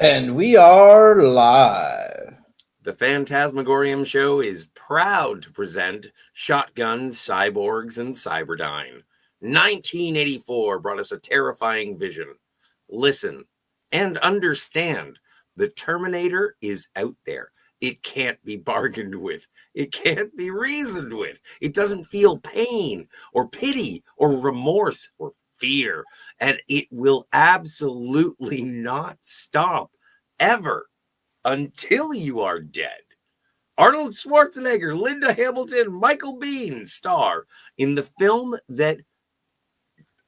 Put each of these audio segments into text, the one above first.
And we are live. The Fantasmagorium show is proud to present Shotguns, Cyborgs, and Cyberdye. 1984 brought us a terrifying vision. Listen and understand. The Terminator is out there. It can't be bargained with. It can't be reasoned with. It doesn't feel pain or pity or remorse or fear. And it will absolutely not stop ever until you are dead. Arnold Schwarzenegger, Linda Hamilton, Michael Biehn star in the film that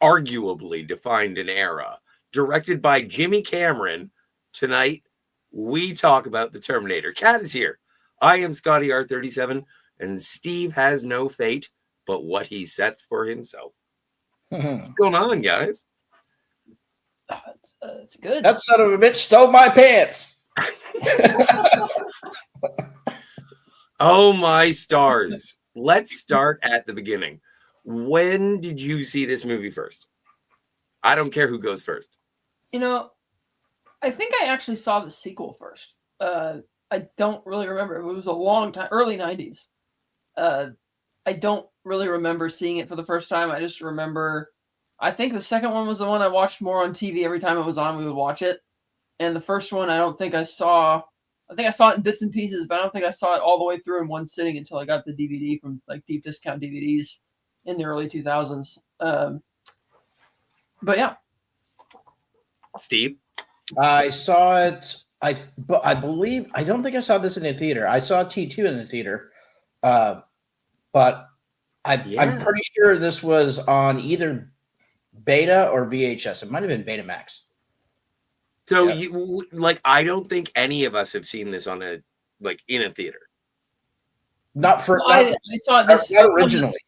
arguably defined an era. Directed by Jimmy Cameron. Tonight, we talk about the Terminator. Kat is here. I am Scotty R37, and Steve has no fate but what he sets for himself. What's going on, guys? It's good. That son of a bitch stole my pants. Oh, my stars. Let's start at the beginning. When did you see this movie first? I don't care who goes first. You know, I think I actually saw the sequel first. I don't really remember. It was a long time, early 90s. I don't really remember seeing it for the first time. I just remember, I think the second one was the one I watched more on TV. Every time it was on, we would watch it. And the first one, I don't think I saw. I think I saw it in bits and pieces, but I don't think I saw it all the way through in one sitting until I got the DVD from like deep discount DVDs in the early 2000s. But yeah. Steve? I saw it. I believe, I don't think I saw this in a theater. I saw T2 in the theater. But I'm pretty sure this was on either Beta or VHS. It might have been Betamax. So you like, I don't think any of us have seen this on a in a theater. Not for I saw this not originally.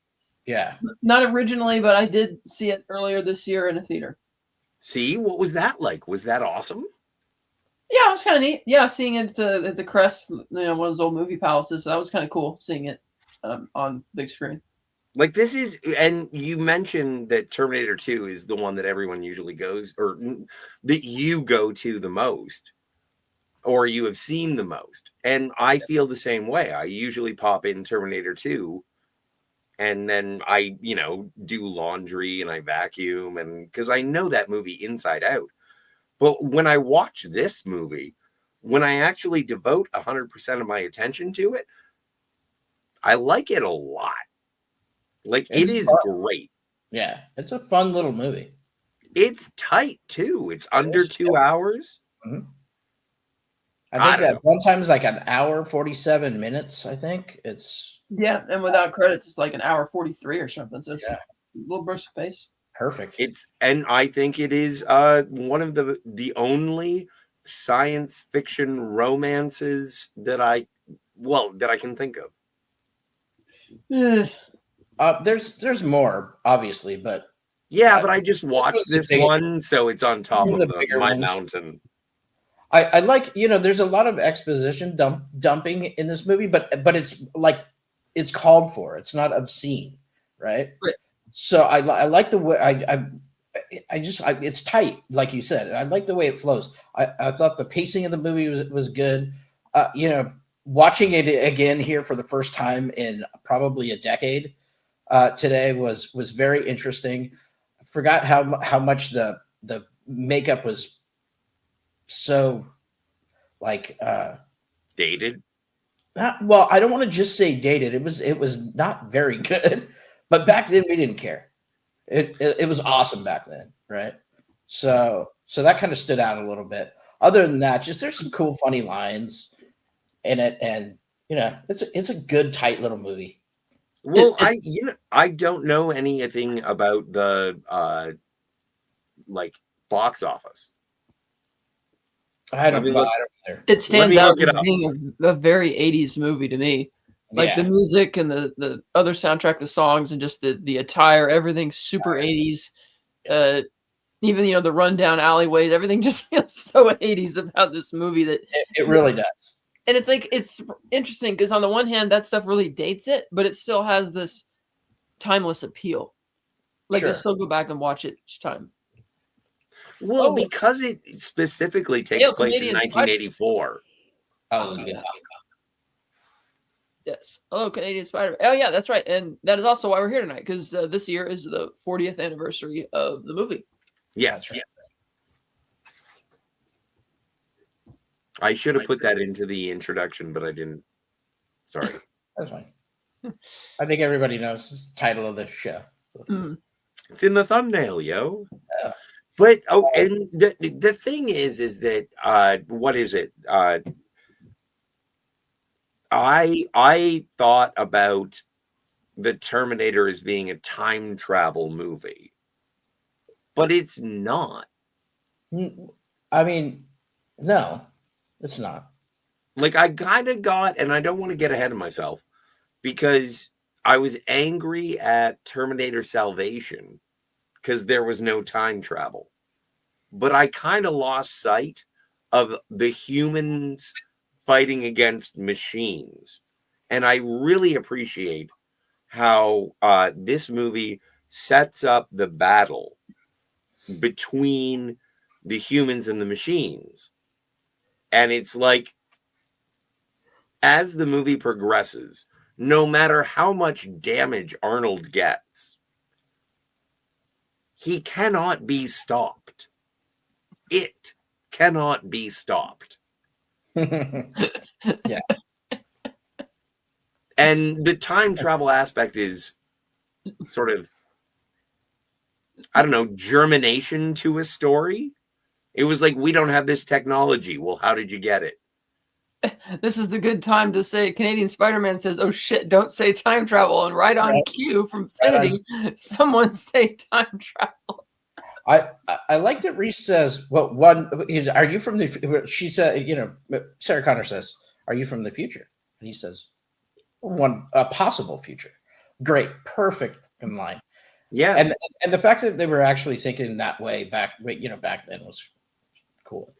Yeah. Not originally, but I did see it earlier this year in a theater. See, what was that like? Was that awesome? Yeah, it was kind of neat. Yeah, seeing it at the Crest, one of those old movie palaces. So that was kind of cool seeing it on big screen. Like, this is, and you mentioned that Terminator 2 is the one that everyone usually goes, or that you go to the most, or you have seen the most. And I feel the same way. I usually pop in Terminator 2, and then I, do laundry and I vacuum, and because I know that movie inside out. But when I watch this movie, when I actually devote 100% of my attention to it, I like it a lot. Like, it is great. Yeah, it's a fun little movie. It's tight, too. It's under 2 hours. Mm-hmm. I think that one time is like an hour, 47 minutes, I think. Yeah, and without credits, it's like an hour 43 or something. So it's a little burst of pace. Perfect. And I think it is one of the only science fiction romances that I can think of. There's more, obviously, but but I just watched this one, so it's on top of my mountain. I like, there's a lot of exposition dumping in this movie, but it's like it's called for. It's not obscene, right? So I like the way it's tight, like you said. I like the way it flows. I thought the pacing of the movie was good. Watching it again here for the first time in probably a decade today was very interesting. I forgot how much the makeup was so dated. Well, I don't want to just say dated. It was not very good, but back then we didn't care. It was awesome back then, right? So that kind of stood out a little bit. Other than that, just there's some cool, funny lines in it, and it's a good, tight little movie. Well, I don't know anything about the box office. I don't know. It stands out as being a very 80s movie to me. Like the music and the other soundtrack, the songs, and just the attire, everything's super 80s. Even the rundown alleyways, everything just feels so 80s about this movie that it really does. And it's interesting because on the one hand, that stuff really dates it, but it still has this timeless appeal. Like, I still go back and watch it each time. Well, because it specifically takes place in 1984. Oh, yeah. Yes. Oh, Canadian Spider-Man. Oh, yeah, that's right. And that is also why we're here tonight, because this year is the 40th anniversary of the movie. Yes. Right. Yes. I should have put that into the introduction, but I didn't. Sorry. That's fine. I think everybody knows the title of this show. It's in the thumbnail, yo. Yeah. But and the thing is that what is it? I thought about the Terminator as being a time travel movie, but it's not. I mean, no, it's not. Like, I kind of got, and I don't want to get ahead of myself, because I was angry at Terminator Salvation because there was no time travel. But I kind of lost sight of the humans fighting against machines. And I really appreciate how this movie sets up the battle between the humans and the machines. And it's like, as the movie progresses, no matter how much damage Arnold gets, he cannot be stopped. It cannot be stopped. Yeah. And the time travel aspect is sort of, I don't know, germination to a story. It was like, we don't have this technology. Well, how did you get it? This is the good time to say Canadian Spider-Man says, "Oh shit, don't say time travel." And right on cue from Kennedy, someone say time travel. I like that Reese says, well, one, are you from the, she said, Sarah Connor says, are you from the future? And he says, a possible future. Great. Perfect in line. Yeah. And the fact that they were actually thinking that way back then was cool.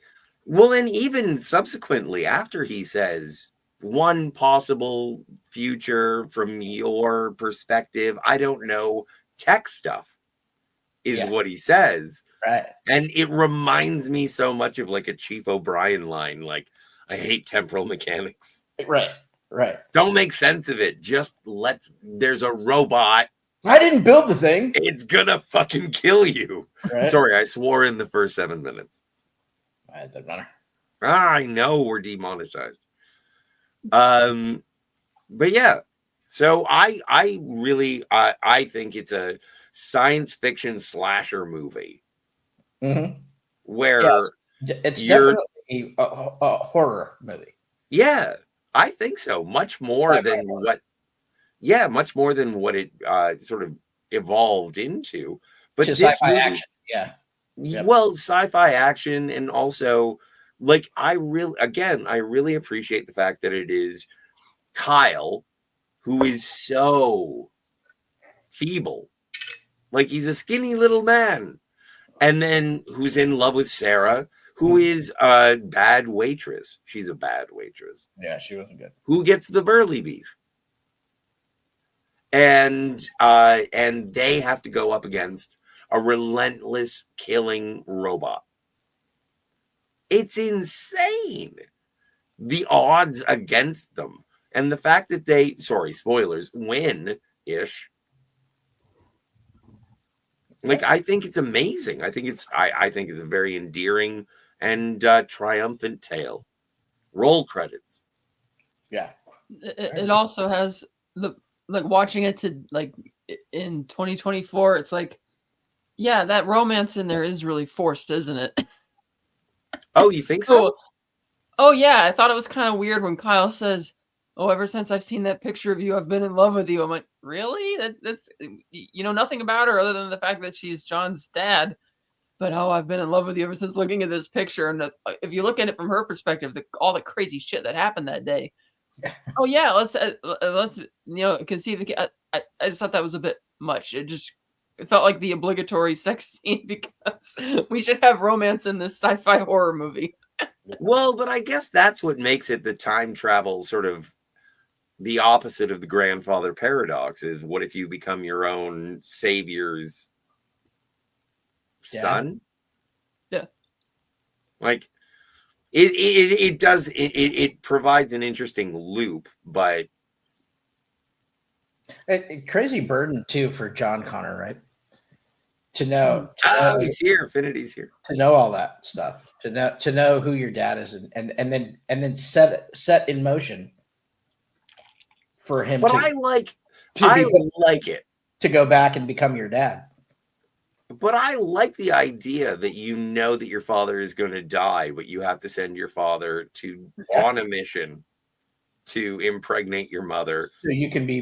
Well, and even subsequently, after he says one possible future from your perspective, I don't know, tech stuff is what he says. Right. And it reminds me so much of like a Chief O'Brien line, like, I hate temporal mechanics. Right. Right. Don't make sense of it. Just there's a robot. I didn't build the thing. It's gonna fucking kill you. Right? Sorry, I swore in the first 7 minutes. It doesn't matter. I know we're demonetized. But yeah, so I really I think it's a science fiction slasher movie where it's definitely a horror movie. Yeah, I think so. Much more than what it sort of evolved into. But this sci-fi movie, action, yeah. Yep. Well, sci-fi action, and also, like, I really appreciate the fact that it is Kyle, who is so feeble. Like, he's a skinny little man. And then who's in love with Sarah, who is a bad waitress. She's a bad waitress. Yeah, she wasn't good. Who gets the burly beef. And they have to go up against a relentless killing robot. It's insane. The odds against them. And the fact that they, spoilers, win-ish. Like, I think it's amazing. I think it's a very endearing and triumphant tale. Roll credits. Yeah. It also has watching it in 2024, it's like, yeah, that romance in there is really forced, isn't it? Oh, you think so? Oh yeah, I thought it was kind of weird when Kyle says, "Oh, ever since I've seen that picture of you, I've been in love with you." I'm like, really? That's nothing about her other than the fact that she's John's dad. But I've been in love with you ever since looking at this picture. And if you look at it from her perspective, all the crazy shit that happened that day. Oh yeah, let's conceive. I just thought that was a bit much. It felt like the obligatory sex scene because we should have romance in this sci-fi horror movie. Well, but I guess that's what makes it the time travel sort of the opposite of the grandfather paradox is, what if you become your own savior's son? Like it provides an interesting loop, but crazy burden too for John Connor, right? To know, he's here. Affinity's here. To know all that stuff, to know who your dad is, and then set in motion for him. But I like it to go back and become your dad. But I like the idea that you know that your father is going to die, but you have to send your father on a mission to impregnate your mother, so you can be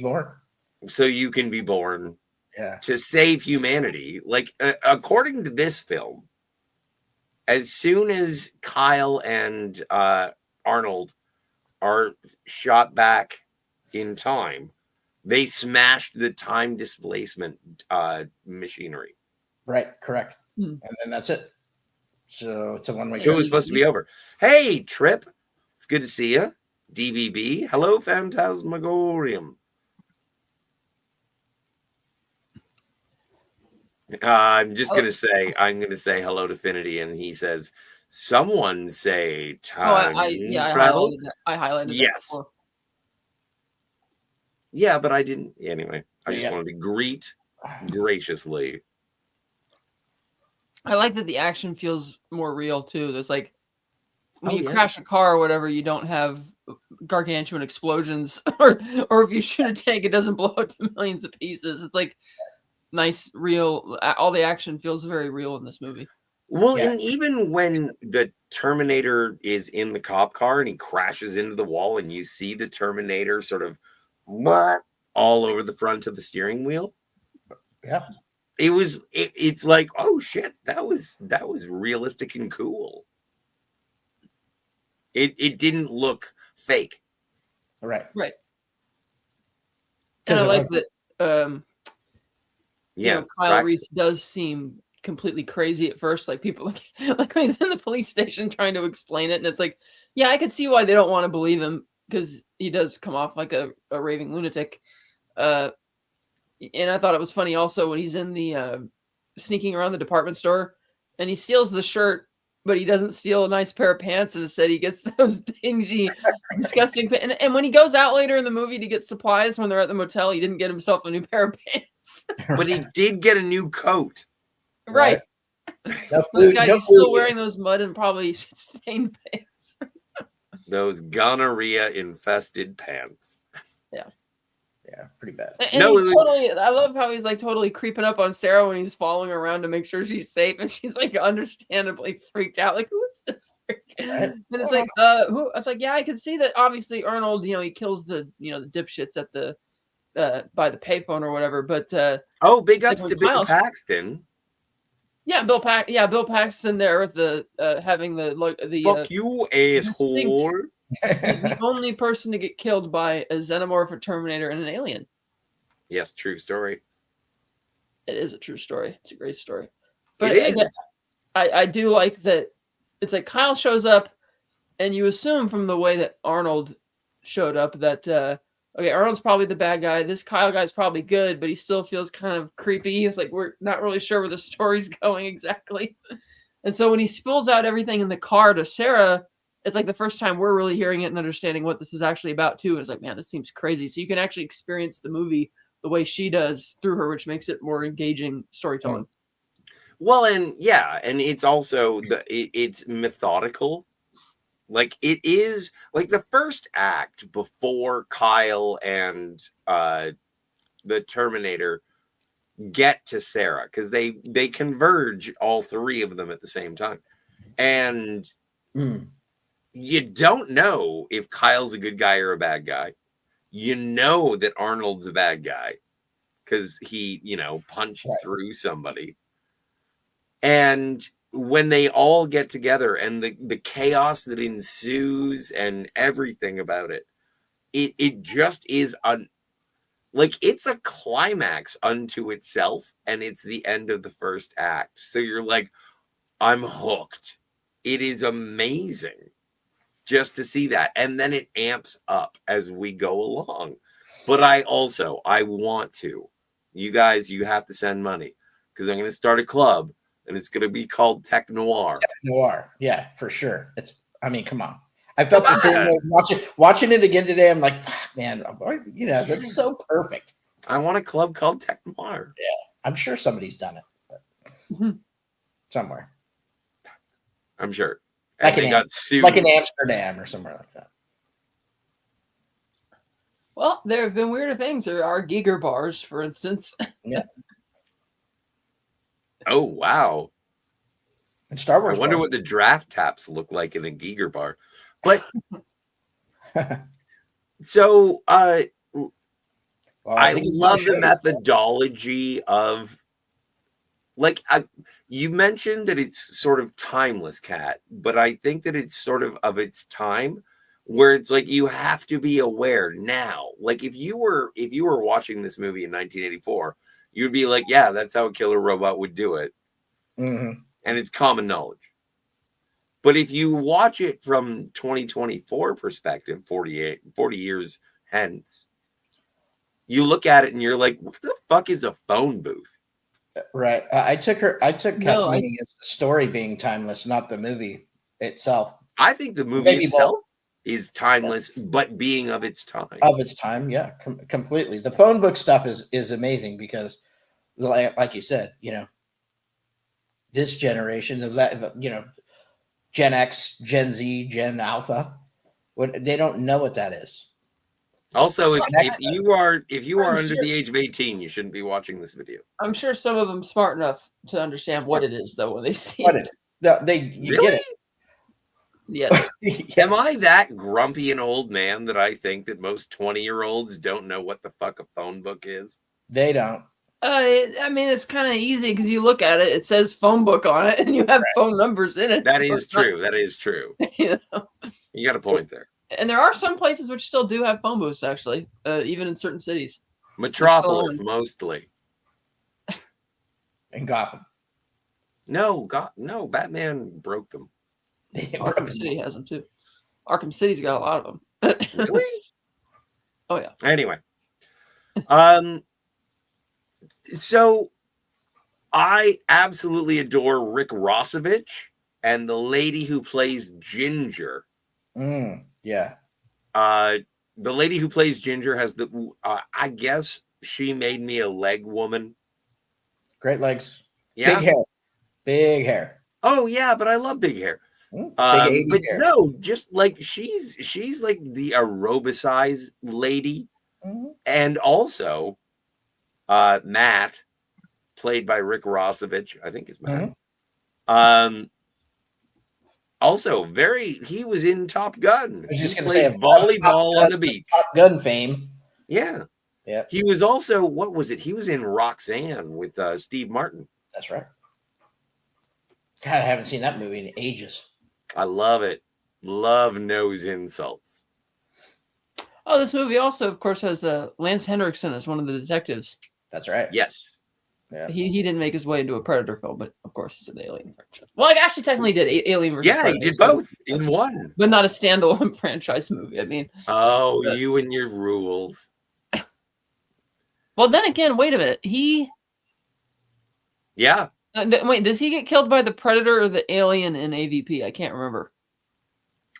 born. Yeah, to save humanity. Like according to this film, as soon as Kyle and Arnold are shot back in time, they smashed the time displacement machinery. Right, correct. And then that's it. So it's a one-way. So it was supposed to be over. Hey, Trip. It's good to see you. DVB. Hello, Fantasmagorium. I'm going to say hello to Affinity, and he says, someone say time travel. I highlighted yes. That yeah, but I didn't. Anyway, I just wanted to greet graciously. I like that the action feels more real too. There's like when you crash a car or whatever, you don't have gargantuan explosions, or if you shoot a tank, it doesn't blow up to millions of pieces. It's like nice, real. All the action feels very real in this movie. Well, and even when the Terminator is in the cop car and he crashes into the wall, and you see the Terminator sort of all over the front of the steering wheel. Yeah. It's like, oh shit, that was realistic and cool. It didn't look fake. Right. And I like that Kyle Reese does seem completely crazy at first. Like people like when he's in the police station trying to explain it, and it's like, yeah, I could see why they don't want to believe him, because he does come off like a raving lunatic. And I thought it was funny also when he's in the sneaking around the department store, and he steals the shirt, but he doesn't steal a nice pair of pants. And instead he gets those dingy, disgusting pants. And when he goes out later in the movie to get supplies when they're at the motel, he didn't get himself a new pair of pants. But he did get a new coat. Right. He's still wearing those mud and probably stained pants. Those gonorrhea infested pants. Yeah, pretty bad. And I love how he's like totally creeping up on Sarah when he's following around to make sure she's safe, and she's like understandably freaked out. Like, who is this freak? Right. And it's like, who? I was like, yeah, I can see that. Obviously, Arnold, he kills the the dipshits at the by the payphone or whatever. But big ups to Bill Paxton. Yeah, Bill Paxton there with the having the fuck you, asshole. The only person to get killed by a xenomorph, a Terminator, and an alien. Yes, true story. It is a true story. It's a great story. But again, I do like that it's like Kyle shows up, and you assume from the way that Arnold showed up that Arnold's probably the bad guy. This Kyle guy's probably good, but he still feels kind of creepy. It's like we're not really sure where the story's going exactly. And so when he spills out everything in the car to Sarah, it's like the first time we're really hearing it and understanding what this is actually about too. And it's like, man, this seems crazy. So you can actually experience the movie the way she does through her, which makes it more engaging storytelling. Well, and it's also it's methodical. Like it is like the first act before Kyle and the Terminator get to Sarah, because they converge, all three of them at the same time, and you don't know if Kyle's a good guy or a bad guy. You know that Arnold's a bad guy because he punched through somebody. And when they all get together and the chaos that ensues and everything about it, it just is it's a climax unto itself, and it's the end of the first act. So you're like, I'm hooked. It is amazing just to see that. And then it amps up as we go along. But I want to. You guys, you have to send money, because I'm going to start a club and it's going to be called Tech Noir. Tech Noir, yeah, for sure. I mean, come on. I felt the same way watching it again today. I'm like, man, that's so perfect. I want a club called Tech Noir. Yeah, I'm sure somebody's done it somewhere. I'm sure. And they got sued. Like in Amsterdam or somewhere like that. Well, there have been weirder things. There are Giger bars, for instance. Yeah. Oh, wow. And Star Wars. I wonder what the draft taps look like in a Giger bar. But so I love the methodology of, like, you mentioned that it's sort of timeless, Kat, but I think that it's sort of its time, where it's like you have to be aware now. Like if you were watching this movie in 1984, you'd be like, yeah, that's how a killer robot would do it. Mm-hmm. And it's common knowledge. But if you watch it from 2024 perspective, 40 years hence, you look at it and you're like, what the fuck is a phone booth? Right. I took Kat's meaning as the story being timeless, not the movie itself. I think the movie itself is timeless, but being of its time. Of its time, yeah, completely. The phone book stuff is amazing because, like you said, this generation, Gen X, Gen Z, Gen Alpha, they don't know what that is. Also, if you are under the age of 18, you shouldn't be watching this video. I'm sure some of them smart enough to understand what it is, though, when they see it. You get it. Yes. Am I that grumpy an old man that I think that most 20-year-olds don't know what the fuck a phone book is? They don't. I mean, it's kind of easy because you look at it, it says phone book on it, and you have phone numbers in it. That is true. That is true. You got a point there. And there are some places which still do have phone booths, actually, even in certain cities. Metropolis, mostly. In Gotham. No, Batman broke them. Arkham City has them, too. Arkham City's got a lot of them. Really? Oh, yeah. Anyway. So I absolutely adore Rick Rossovich and the lady who plays Ginger. Yeah. The lady who plays Ginger has I guess she made me a leg woman. Great legs. Yeah. Big hair. Oh yeah, but I love big hair. But hair. No, just like she's like the aerobicized lady. Mm-hmm. And also Matt, played by Rick Rossovich, I think it's Matt. Mm-hmm. Also, he was in Top Gun. I was just going to say volleyball on the beach. Top Gun fame. Yeah. Yeah. He was also, what was it? He was in Roxanne with Steve Martin. That's right. God, I haven't seen that movie in ages. I love it. Love knows insults. Oh, this movie also, of course, has Lance Henriksen as one of the detectives. That's right. Yes. Yeah. He didn't make his way into a Predator film, but of course it's an Alien franchise. Well, I actually technically did Alien versus Predator. He did both in one. But not a standalone franchise movie. I mean. Oh, you and your rules. Well, then again, wait a minute. Yeah. Wait, does he get killed by the Predator or the Alien in AVP? I can't remember.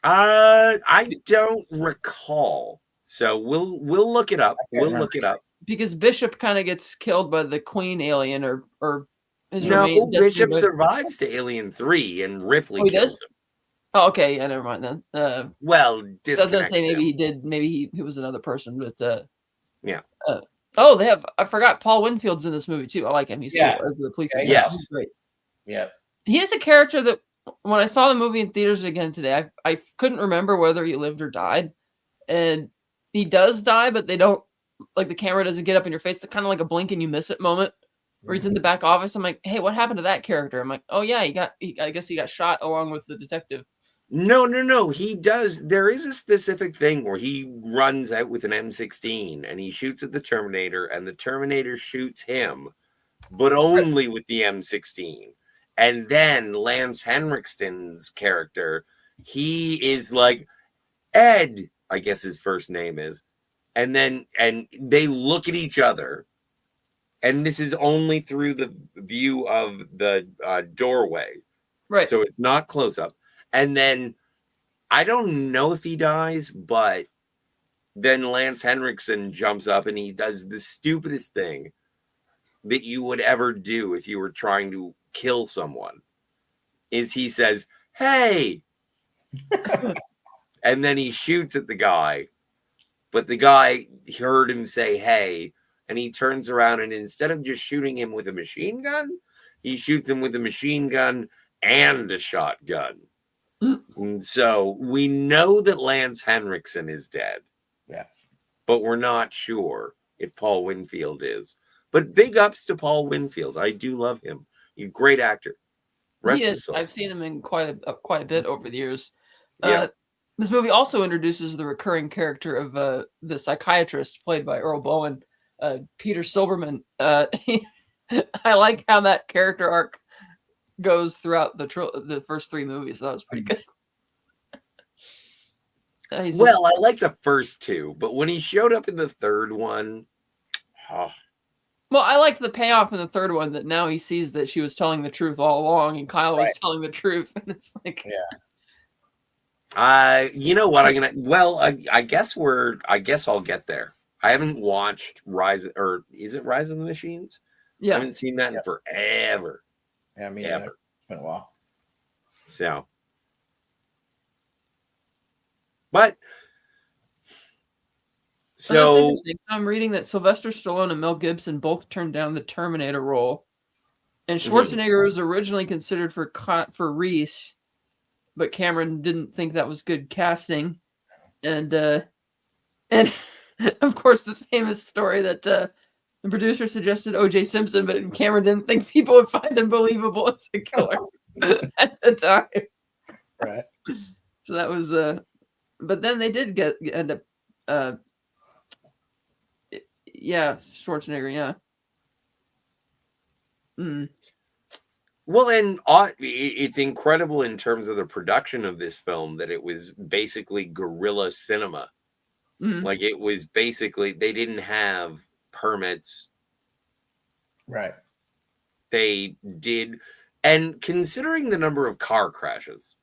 I don't recall. So we'll look it up. We'll look it up. Because Bishop kind of gets killed by the Queen Alien or his no, Bishop survives to Alien 3 and Ripley kills him. Oh, okay, yeah, never mind then. Well, I was gonna say maybe he did. Maybe he was another person, but yeah. They have. I forgot Paul Winfield's in this movie too. I like him. He's cool as the police. Yes, he's great. Yeah, he is a character that when I saw the movie in theaters again today, I couldn't remember whether he lived or died, and he does die, but they don't. Like the camera doesn't get up in your face. It's kind of like a blink and you miss it moment where he's in the back office. I'm like, hey, what happened to that character? I'm like, oh yeah, I guess he got shot along with the detective. No. He does. There is a specific thing where he runs out with an M16 and he shoots at the Terminator and the Terminator shoots him, but only with the M16. And then Lance Henriksen's character, he is like Ed, I guess his first name is. And they look at each other and this is only through the view of the doorway. Right. So it's not close up. And then I don't know if he dies, but then Lance Henriksen jumps up and he does the stupidest thing that you would ever do if you were trying to kill someone. Is he says, "Hey," and then he shoots at the guy, but the guy heard him say "hey," and he turns around and instead of just shooting him with a machine gun, he shoots him with a machine gun and a shotgun. And so we know that Lance Henriksen is dead. Yeah. But we're not sure if Paul Winfield is. But big ups to Paul Winfield. I do love him. He's a great actor. He is. I've seen him in quite a bit over the years. Yeah. This movie also introduces the recurring character of the psychiatrist played by Earl Bowen, Peter Silberman. I like how that character arc goes throughout the first three movies. So that was pretty good. Well, I like the first two, but when he showed up in the third one, well, I liked the payoff in the third one that now he sees that she was telling the truth all along, and Kyle was telling the truth, and it's like, you know what? I guess I'll get there. I haven't watched Rise, or is it Rise of the Machines? Yeah, I haven't seen that in forever. Yeah, me neither. It's been a while. So, but so I'm reading that Sylvester Stallone and Mel Gibson both turned down the Terminator role, and Schwarzenegger was originally considered for Reese, but Cameron didn't think that was good casting, and of course the famous story that the producer suggested O.J. Simpson, but Cameron didn't think people would find him believable as a killer at the time. Right. So that was but then they did end up Schwarzenegger, yeah. Well, and it's incredible in terms of the production of this film that it was basically guerrilla cinema. Like it was basically, they didn't have permits. Right. They did. And considering the number of car crashes.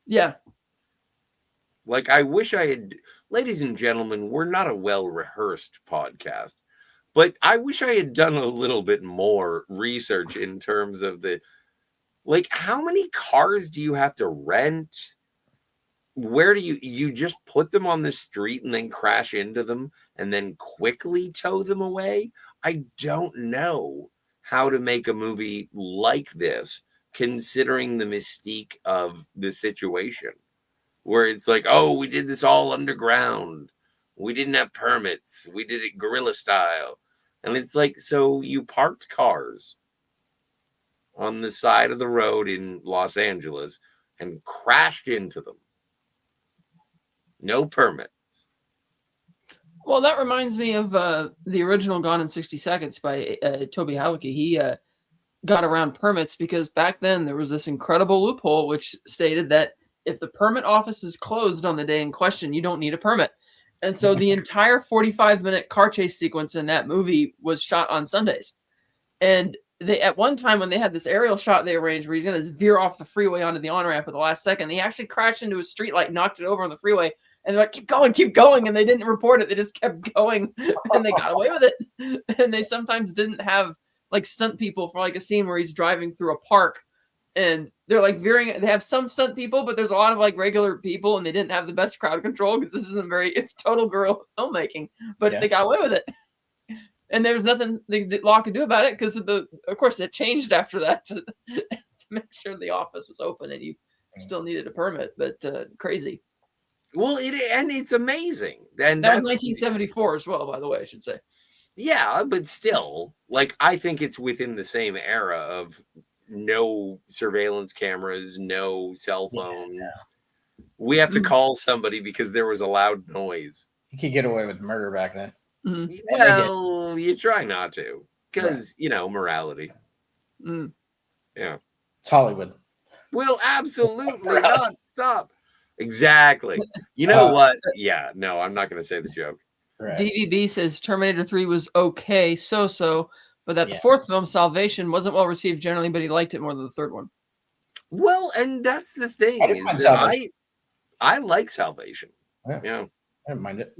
Yeah. Like I wish I had, ladies and gentlemen, we're not a well-rehearsed podcast, but I wish I had done a little bit more research in terms of like, how many cars do you have to rent? Where do you just put them on the street and then crash into them and then quickly tow them away? I don't know how to make a movie like this, considering the mystique of the situation, where it's like, oh, we did this all underground. We didn't have permits. We did it guerrilla style. And it's like, so you parked cars on the side of the road in Los Angeles and crashed into them. No permits. Well, that reminds me of the original Gone in 60 Seconds by Toby Howicke. He got around permits because back then there was this incredible loophole which stated that if the permit office is closed on the day in question, you don't need a permit. And so the entire 45-minute car chase sequence in that movie was shot on Sundays. And they, at one time when they had this aerial shot they arranged where he's going to veer off the freeway onto the on-ramp at the last second, they actually crashed into a streetlight, knocked it over on the freeway, and they're like, keep going. And they didn't report it. They just kept going and they got away with it. And they sometimes didn't have like stunt people for like a scene where he's driving through a park and they're like veering. They have some stunt people, but there's a lot of like regular people and they didn't have the best crowd control because this isn't it's total guerrilla filmmaking, but they got away with it. And there was nothing the law could do about it because of course it changed after that to make sure the office was open and you still needed a permit, but crazy. Well, it's amazing. And that was 1974 as well, by the way, I should say. Yeah, but still, like, I think it's within the same era of no surveillance cameras, no cell phones. Yeah. We have to call somebody because there was a loud noise. You could get away with murder back then. Mm-hmm. Well, you try not to because, morality. Mm. Yeah. It's Hollywood. Will absolutely not stop. Exactly. You know what? Yeah, no, I'm not going to say the joke. Right. DVB says Terminator 3 was okay, so, but that the fourth film, Salvation, wasn't well received generally, but he liked it more than the third one. Well, and that's the thing is that I like Salvation. Yeah. I don't mind it.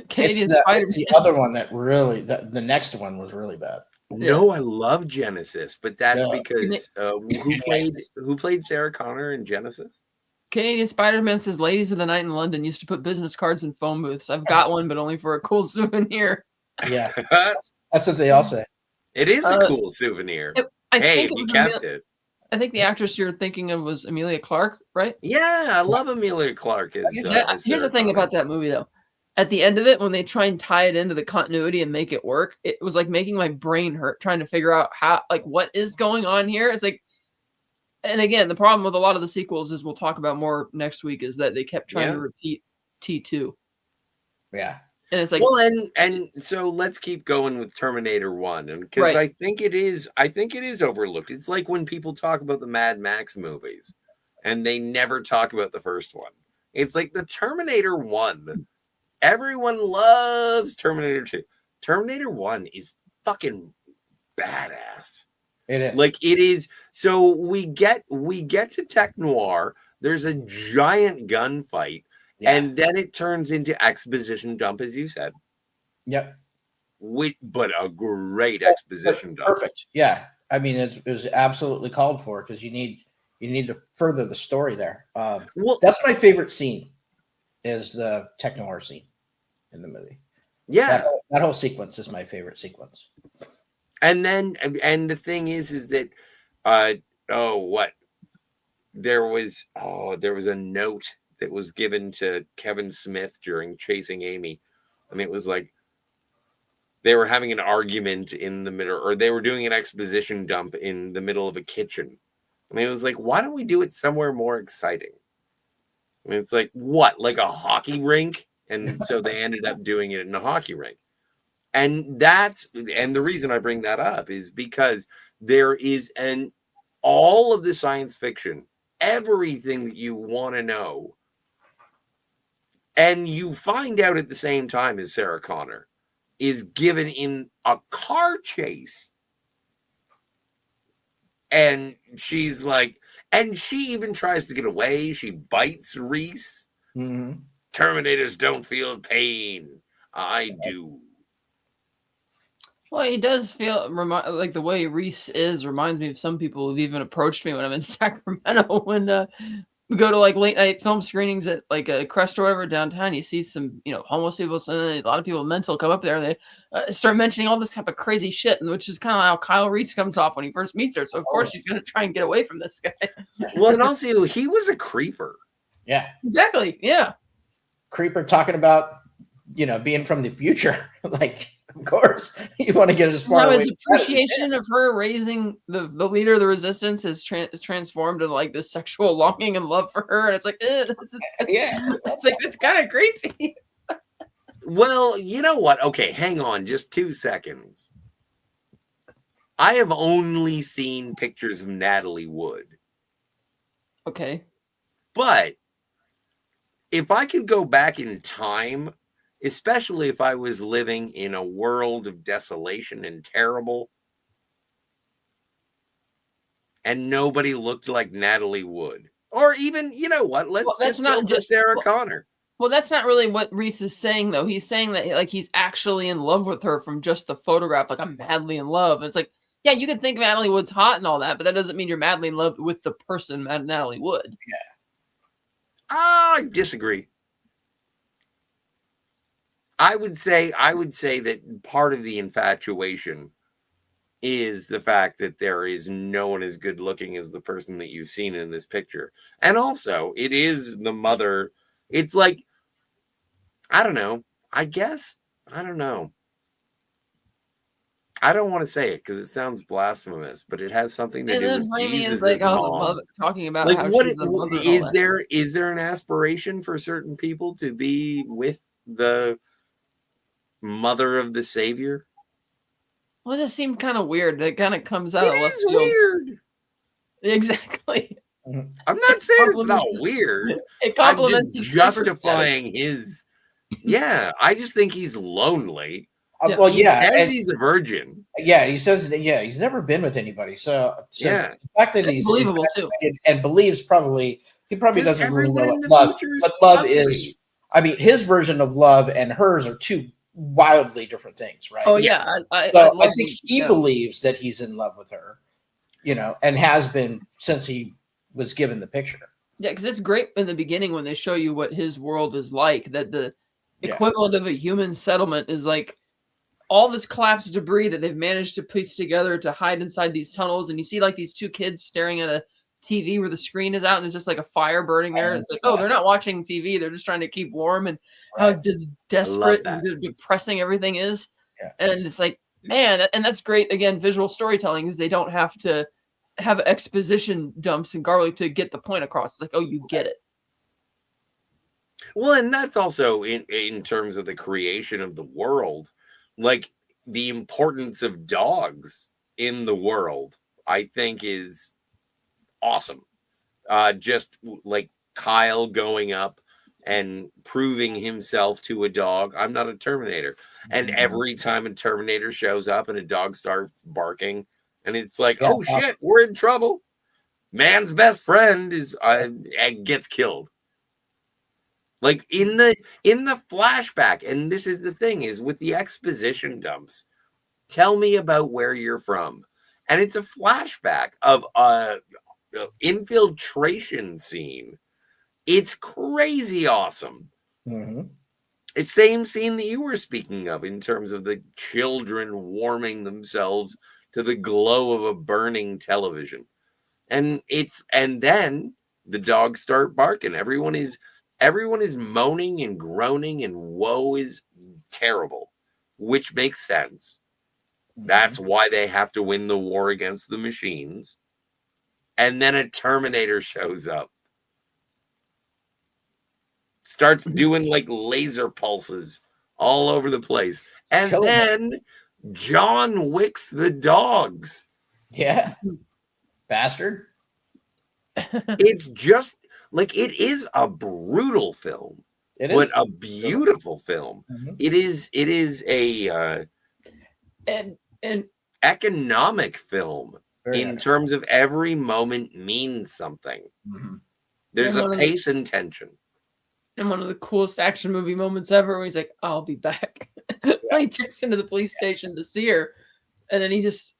Canadian it's the other one that really, the next one was really bad. No, I love Genesis, but that's because who played Sarah Connor in Genesis? Canadian Spider-Man says, ladies of the night in London used to put business cards in phone booths. I've got one, but only for a cool souvenir. Yeah, that's what they all say. It is a cool souvenir. Hey, you kept it. I think the actress you're thinking of was Emilia Clarke, right? Yeah, I love Emilia Clarke. Here's the thing about that movie, though. At the end of it, when they try and tie it into the continuity and make it work, it was like making my brain hurt trying to figure out how, like, what is going on here. It's like, and again, the problem with a lot of the sequels is we'll talk about more next week is that they kept trying to repeat T2. Yeah. And it's like, well, and so let's keep going with Terminator 1, and because I think it is overlooked. It's like when people talk about the Mad Max movies, and they never talk about the first one. It's like the Terminator 1. Everyone loves Terminator 2. Terminator 1 is fucking badass. It is. Like it is. So we get to tech noir. There's a giant gunfight. Yeah. And then it turns into exposition dump, as you said. Yep. But a great exposition dump. Perfect. Yeah. I mean, it was absolutely called for because you need to further the story there. Well, that's my favorite scene is the tech noir scene in the movie. Yeah. That whole sequence is my favorite sequence. And the thing is that, there was a note that was given to Kevin Smith during Chasing Amy. I mean, it was like they were having an argument in the middle, or they were doing an exposition dump in the middle of a kitchen. I mean, it was like, why don't we do it somewhere more exciting? I mean, it's like, what, like a hockey rink? And so they ended up doing it in a hockey rink. And the reason I bring that up is because there is all of the science fiction, everything that you want to know, and you find out at the same time as Sarah Connor is given in a car chase. And she's like, and she even tries to get away. She bites Reese. Mm-hmm. Terminators don't feel pain. I do. Well, he does feel like the way Reese reminds me of some people who've even approached me when I'm in Sacramento when we go to like late night film screenings at like a Crest or whatever downtown. You see some, homeless people, a lot of people mental come up there. And they start mentioning all this type of crazy shit, which is kind of how Kyle Reese comes off when he first meets her. So of course she's going to try and get away from this guy. Well, and also he was a creeper. Yeah, exactly. Yeah, creeper talking about being from the future. Like, of course, you want to get as far away. His appreciation of her raising the leader of the resistance is transformed into like this sexual longing and love for her, and it's like, it's like it's kind of creepy. Well, you know what? Okay, hang on, just 2 seconds. I have only seen pictures of Natalie Wood. Okay, but if I could go back in time, especially if I was living in a world of desolation and terrible, and nobody looked like Natalie Wood, or even, let's go for Sarah Connor. Well, that's not really what Reese is saying, though. He's saying that like he's actually in love with her from just the photograph. Like, I'm madly in love. And it's like, yeah, you can think Natalie Wood's hot and all that, but that doesn't mean you're madly in love with the person, Natalie Wood. Yeah. I disagree. I would say that part of the infatuation is the fact that there is no one as good looking as the person that you've seen in this picture. And also, it is the mother. It's like, I don't know. I guess, I don't know. I don't want to say it because it sounds blasphemous, but it has something to do with Jesus' like, mom. Talking about like, how what she's the mother. Is there an aspiration for certain people to be with the mother of the Savior? Well, it just seemed kind of weird. It kind of comes out of left field. Weird. Exactly. I'm not saying it's not weird. It complements I'm just justifying his. Yeah, I just think he's lonely. Well, he yeah, says and, he's a virgin. yeah, he says that, yeah, he's never been with anybody. So Yeah, the fact that That's he's believable too. infatuated and believes he probably because doesn't really everyone know in the what future is love ugly. is. I mean, his version of love and hers are two wildly different things, right? Oh Yeah. yeah, I think he believes that he's in love with her, and has been since he was given the picture. Yeah, because it's great in the beginning when they show you what his world is like, that the equivalent of a human settlement is like all this collapsed debris that they've managed to piece together to hide inside these tunnels. And you see like these two kids staring at a TV where the screen is out and it's just like a fire burning there. It's like, oh, they're not watching TV. They're just trying to keep warm, and how desperate and depressing everything is. Yeah. And it's like, man, and that's great. Again, visual storytelling is they don't have to have exposition dumps and garlic to get the point across. It's like, oh, you get it. Well, and that's also in terms of the creation of the world, like the importance of dogs in the world, I think is awesome. Just like Kyle going up and proving himself to a dog. I'm not a Terminator. And every time a Terminator shows up and a dog starts barking, and it's like, oh shit, we're in trouble. Man's best friend is gets killed. Like in the flashback, and this is the thing, is with the exposition dumps, tell me about where you're from. And it's a flashback of a infiltration scene. It's crazy awesome. Mm-hmm. It's same scene that you were speaking of in terms of the children warming themselves to the glow of a burning television. And then the dogs start barking. Everyone is moaning and groaning, and woe is terrible, which makes sense. That's why they have to win the war against the machines. And then a Terminator shows up, starts doing like laser pulses all over the place. And then John Wicks the dogs. Yeah. Bastard. It's just like, it is a brutal film, but a beautiful film. Mm-hmm. It is a and economic film in terms of every moment means something. Mm-hmm. There's a pace and tension. And one of the coolest action movie moments ever, where he's like, I'll be back. He checks into the police station to see her, and then he just,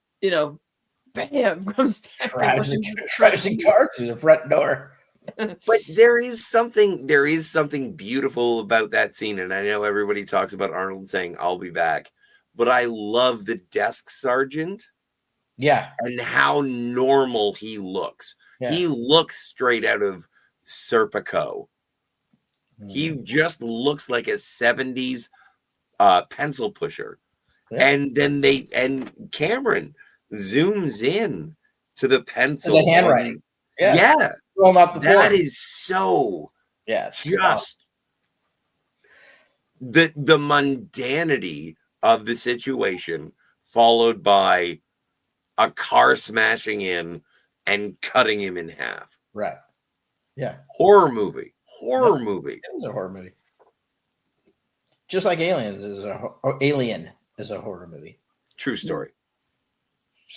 bam, comes back. Drives the car through the front door. But there is something beautiful about that scene. And I know everybody talks about Arnold saying, I'll be back. But I love the desk sergeant. Yeah. And how normal he looks. Yeah. He looks straight out of Serpico. Mm-hmm. He just looks like a 70s pencil pusher. Yeah. And then Cameron zooms in to the pencil. The handwriting. Yeah. Well, not the that is so just the mundanity of the situation, followed by a car smashing in and cutting him in half. Right. Yeah. Horror movie. Movie. It was a horror movie. Just like Alien is a horror movie. True story.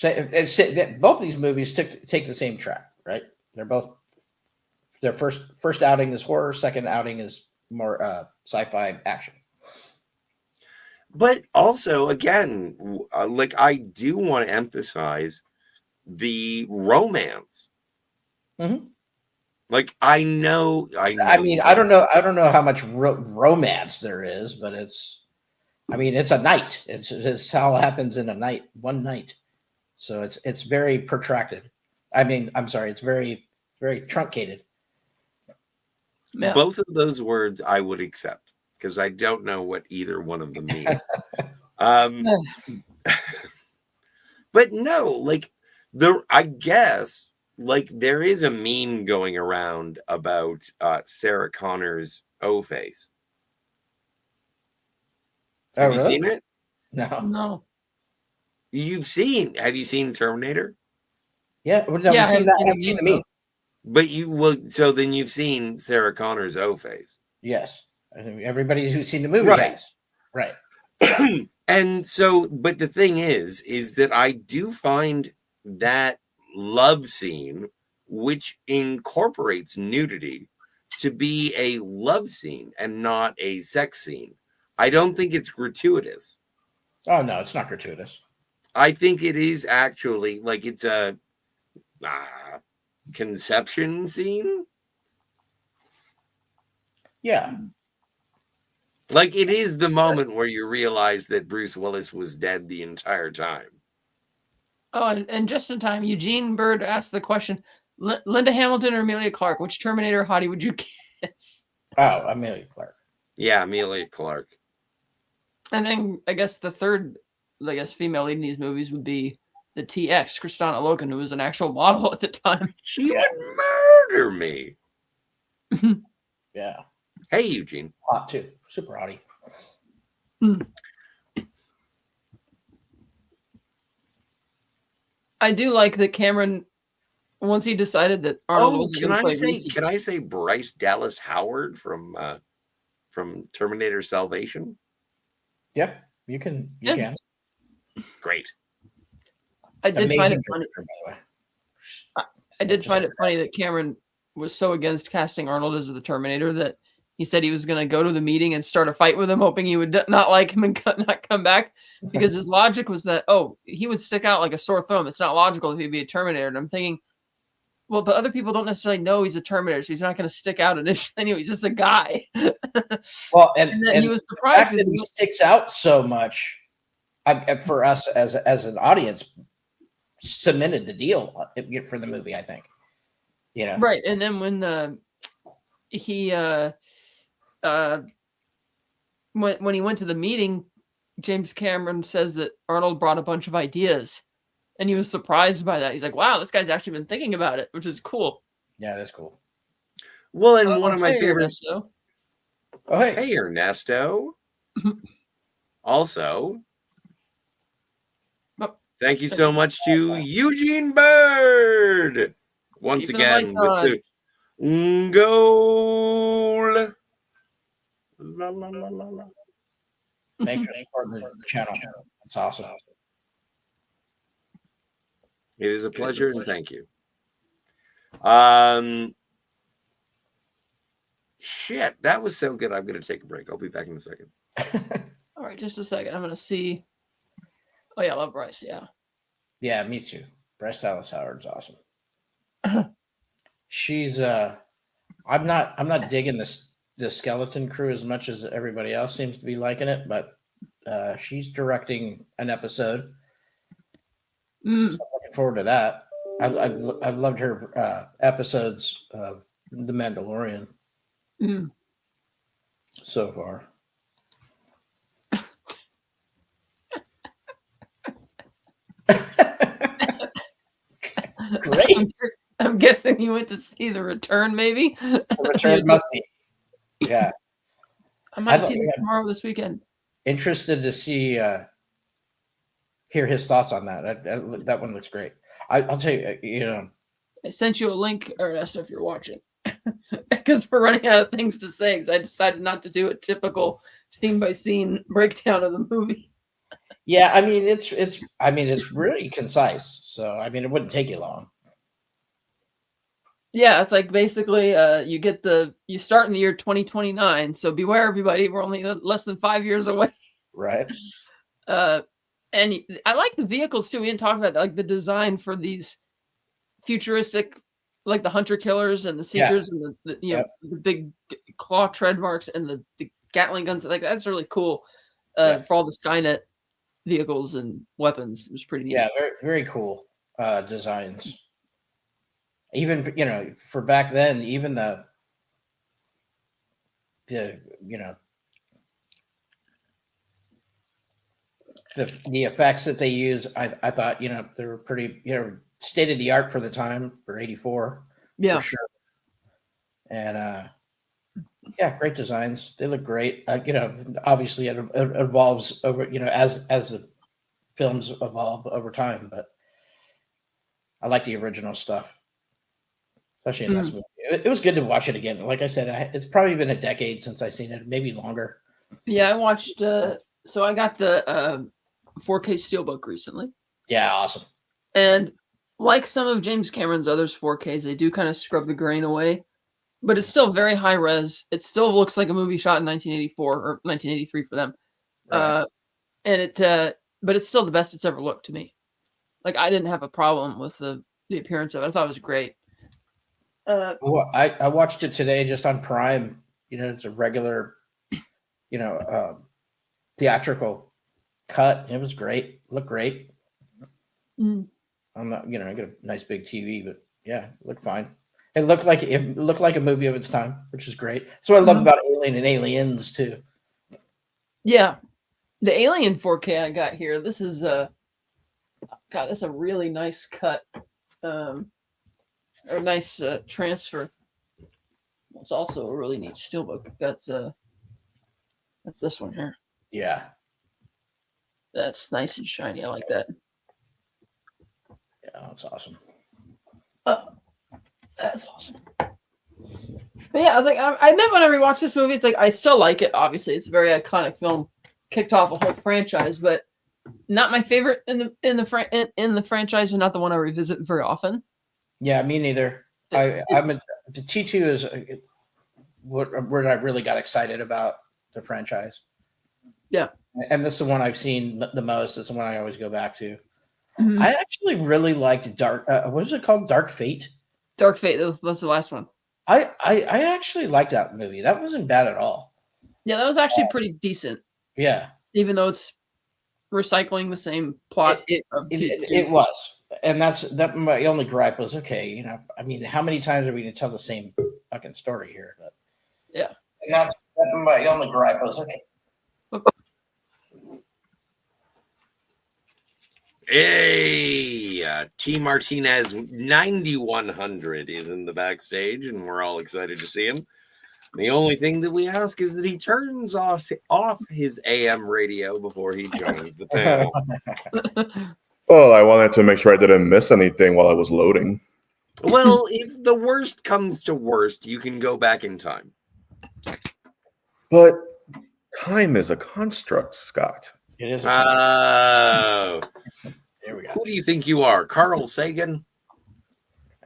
Both of these movies take the same track, right? They're both, their first outing is horror, second outing is more sci-fi action. But also, again, like, I do want to emphasize the romance. Mm-hmm. Like, I know. I mean, I don't know how much romance there is, but it's a night. It's how it happens in a night, one night. So it's very protracted. I mean, I'm sorry, it's very, very truncated. Yeah. Both of those words I would accept, because I don't know what either one of them mean. But no, like, I guess, like, there is a meme going around about Sarah Connor's O-face. Have you seen it? No. Have you seen Terminator? Yeah, well, no, I've seen that. I haven't seen the meme. But so then you've seen Sarah Connor's O-face. Yes. I think everybody who's seen the movie has. Right. And so, but the thing is that I do find that love scene, which incorporates nudity, to be a love scene and not a sex scene. I don't think it's gratuitous. Oh no, it's not gratuitous. I think it is actually like it's a conception scene. Yeah. Like it is the moment where you realize that Bruce Willis was dead the entire time. Oh, and just in time, Eugene Bird asked the question, Linda Hamilton or Amelia Clarke, which Terminator hottie would you kiss? Oh, Amelia Clarke. Yeah, Amelia Clarke. And then I guess the third, female lead in these movies would be the TX, Kristanna Loken, who was an actual model at the time. She would murder me. Yeah. Hey, Eugene. Hot too. Super hottie. I do like that Cameron, once he decided that Arnold was can I say Bryce Dallas Howard from Terminator Salvation? Yeah, you can. You can. Great. I did find it funny. By the way. I did find it funny that Cameron was so against casting Arnold as the Terminator that he said he was going to go to the meeting and start a fight with him, hoping he would not like him and not come back. Because his logic was that, he would stick out like a sore thumb. It's not logical if he'd be a Terminator. And I'm thinking, well, but other people don't necessarily know he's a Terminator, so he's not going to stick out initially. Anyway, he's just a guy. Well, and he was surprised that he sticks out so much. For us as an audience, cemented the deal for the movie, I think. Right. And then when he when he went to the meeting, James Cameron says that Arnold brought a bunch of ideas, and he was surprised by that. He's like, "Wow, this guy's actually been thinking about it," which is cool. Yeah, that's cool. Well, and one of my favorites. Ernesto. Oh, hey, Ernesto. Also, thank you so much to Eugene Bird once again with the goal. La, la, la, la, la. Thanks for the channel. That's awesome. It is a pleasure, and thank you. Shit, that was so good. I'm going to take a break. I'll be back in a second. All right, just a second. I'm going to see. Oh yeah, I love Bryce. Yeah. Yeah, me too. Bryce Dallas Howard's awesome. She's I'm not digging the skeleton crew as much as everybody else seems to be liking it, but she's directing an episode. So I'm looking forward to that. I've loved her episodes of The Mandalorian so far. Great. I'm guessing you went to see The Return, maybe? The Return must be. Yeah. I might see it tomorrow this weekend. Interested to see, hear his thoughts on that. That one looks great. I'll tell you, I sent you a link, Ernesto, if you're watching, because we're running out of things to say. Because I decided not to do a typical scene by scene breakdown of the movie. Yeah, I mean it's really concise. So I mean it wouldn't take you long. Yeah, it's like basically you start in the year 2029. So beware, everybody. We're only less than 5 years away. Right. And I like the vehicles too. We didn't talk about that, like the design for these futuristic, like the hunter killers and the seekers and the big claw tread marks and the Gatling guns. Like that's really cool for all the Skynet vehicles and weapons. It was pretty neat. Yeah, very, very cool designs. Even for back then, even the effects that they use, I thought they were pretty state of the art for the time for '84. Yeah, for sure. And great designs. They look great. Obviously it evolves over as the films evolve over time, but I like the original stuff. Especially in this movie. It was good to watch it again. Like I said, it's probably been a decade since I've seen it, maybe longer. Yeah, I watched So I got the 4K Steelbook recently. Yeah, awesome. And like some of James Cameron's others 4Ks, they do kind of scrub the grain away, but it's still very high res. It still looks like a movie shot in 1984 or 1983 for them. Right. But it's still the best it's ever looked to me. Like I didn't have a problem with the appearance of it. I thought it was great. Well, I watched it today just on Prime. It's a regular, theatrical cut. It was great. Looked great. I'm not, I got a nice big TV, but yeah, it looked fine. It looked like a movie of its time, which is great. So I love about Alien and Aliens too. Yeah, the Alien 4K I got here. This is that's a really nice cut, or nice transfer. It's also a really neat steelbook. That's this one here. Yeah, that's nice and shiny. I like that. Yeah, that's awesome. That's awesome. But yeah, I was like, I meant when I rewatched this movie, it's like I still like it. Obviously, it's a very iconic film, kicked off a whole franchise, but not my favorite in the franchise, and not the one I revisit very often. Yeah, me neither. The T2 is where I really got excited about the franchise. Yeah, and this is the one I've seen the most. It's the one I always go back to. Mm-hmm. I actually really liked Dark. What is it called? Dark Fate. Dark Fate. That's the last one. I actually liked that movie. That wasn't bad at all. Yeah, that was actually pretty decent. Yeah, even though it's recycling the same plot. It was, and that my only gripe was, okay, I mean, how many times are we going to tell the same fucking story here? But yeah, and that my only gripe was, okay. Hey, T Martinez 9100 is in the backstage, and we're all excited to see him. The only thing that we ask is that he turns off his AM radio before he joins the panel. Well, I wanted to make sure I didn't miss anything while I was loading. Well, if the worst comes to worst, you can go back in time. But time is a construct, Scott. It is. Oh. There we go. Who do you think you are, Carl Sagan?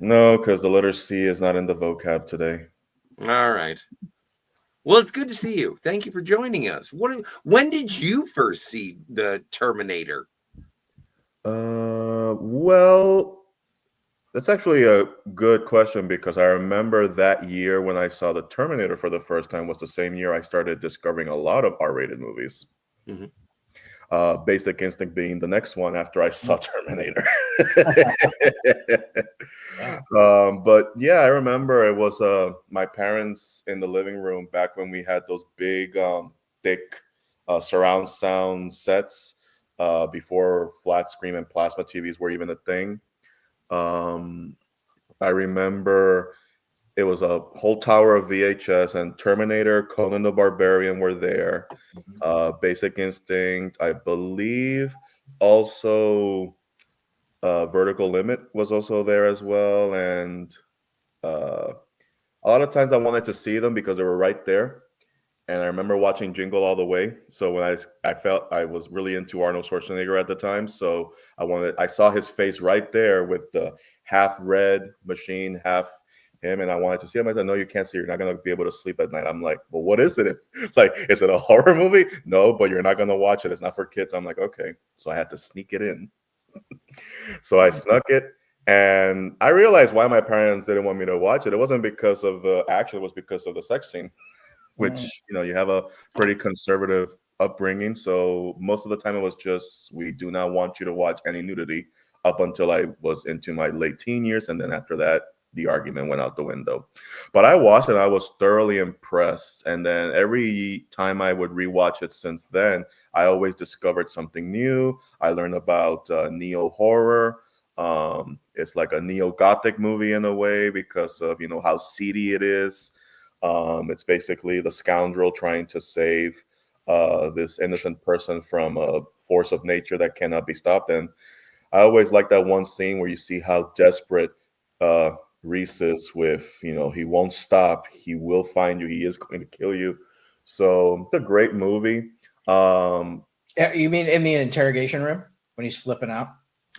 No, because the letter C is not in the vocab today. All right. Well, it's good to see you. Thank you for joining us. When did you first see the Terminator? Well, that's actually a good question, because I remember that year when I saw the Terminator for the first time was the same year I started discovering a lot of R-rated movies. Mm-hmm. Basic Instinct being the next one after I saw Terminator. But yeah, I remember it was my parents in the living room back when we had those big, thick surround sound sets before flat screen and plasma TVs were even a thing. I remember it was a whole tower of VHS, and Terminator, Conan the Barbarian were there. Basic Instinct, I believe. Also, Vertical Limit was also there as well. And a lot of times I wanted to see them because they were right there. And I remember watching Jingle All the Way. So when I felt I was really into Arnold Schwarzenegger at the time. So I saw his face right there with the half red machine, half him, and I wanted to see him. I said, no, you can't see. You're not going to be able to sleep at night. I'm like, well, what is it? Like, is it a horror movie? No, but you're not going to watch it. It's not for kids. I'm like, okay. So I had to sneak it in. So I snuck it, and I realized why my parents didn't want me to watch it. It wasn't because of the action. It was because of the sex scene, which, you have a pretty conservative upbringing. So most of the time it was just, we do not want you to watch any nudity, up until I was into my late teen years. And then after that, the argument went out the window. But I watched it and I was thoroughly impressed. And then every time I would rewatch it since then, I always discovered something new. I learned about neo-horror. It's like a neo-Gothic movie in a way because of, how seedy it is. It's basically the scoundrel trying to save this innocent person from a force of nature that cannot be stopped. And I always like that one scene where you see how desperate Reese is with, he won't stop. He will find you. He is going to kill you. So it's a great movie. You mean in the interrogation room when he's flipping out?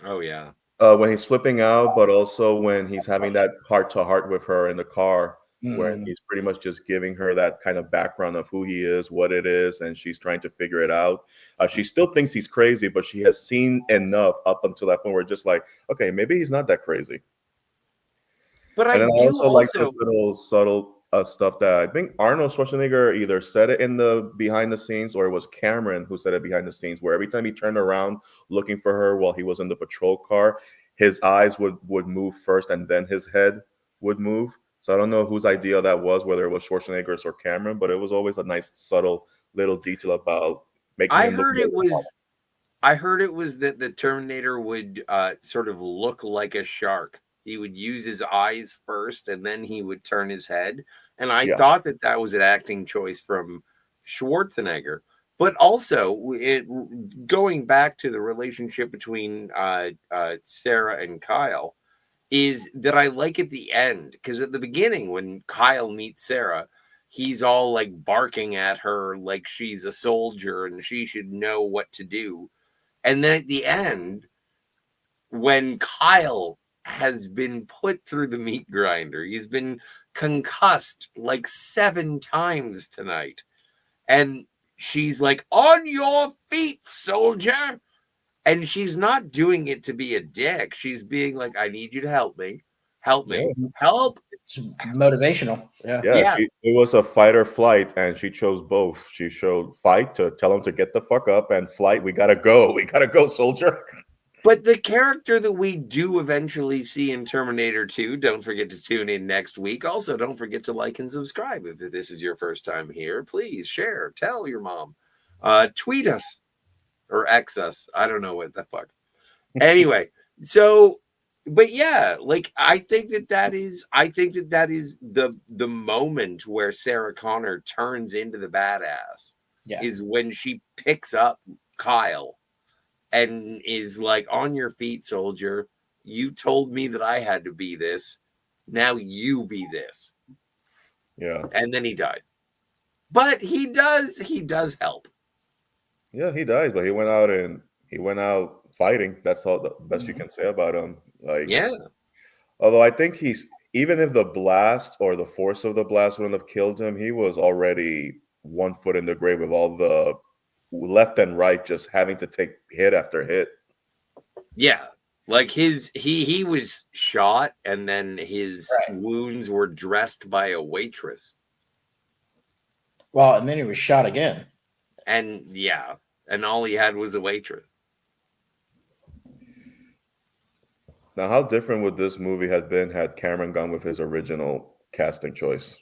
Oh yeah. When he's flipping out, but also when he's having that heart-to-heart with her in the car, where he's pretty much just giving her that kind of background of who he is, what it is, and she's trying to figure it out. She still thinks he's crazy, but she has seen enough up until that point where just like, okay, maybe he's not that crazy. But And I then I do also like this little subtle stuff that I think Arnold Schwarzenegger either said it in the behind the scenes or it was Cameron who said it behind the scenes, where every time he turned around looking for her while he was in the patrol car, his eyes would move first and then his head would move. So I don't know whose idea that was, whether it was Schwarzenegger's or Cameron, but it was always a nice subtle little detail about making I him look heard it was that the Terminator would sort of look like a shark. He would use his eyes first and then he would turn his head. And I thought that was an acting choice from Schwarzenegger. But also, going back to the relationship between Sarah and Kyle, is that I like at the end, because at the beginning when Kyle meets Sarah, he's all like barking at her like she's a soldier and she should know what to do. And then at the end, when Kyle has been put through the meat grinder, he's been concussed like 7 times tonight. And she's like, "On your feet, soldier." And she's not doing it to be a dick. She's being like, "I need you to help me. Help me. Help." It's motivational. Yeah. It was a fight or flight, and she chose both. She showed fight to tell him to get the fuck up, and flight, we gotta go. We gotta go, soldier. But the character that we do eventually see in Terminator 2, don't forget to tune in next week. Also, don't forget to like and subscribe. If this is your first time here, please share, tell your mom, tweet us or X us. I don't know what the fuck. Anyway, so, but yeah, like I think that is the moment where Sarah Connor turns into the badass. Yeah. Is when she picks up Kyle and is like, "On your feet, soldier. You told me that I had to be this. Now you be this." Yeah. And then he dies. But he does help. Yeah, he dies, but he went out fighting. That's all the best you can say about him. Like, yeah. Although I think even if the blast or the force of the blast wouldn't have killed him, he was already 1 foot in the grave with all the left and right just having to take hit after hit. Yeah. Like he was shot and then his wounds were dressed by a waitress. Well, and then he was shot again. And yeah, and all he had was a waitress. Now, how different would this movie have been had Cameron gone with his original casting choice?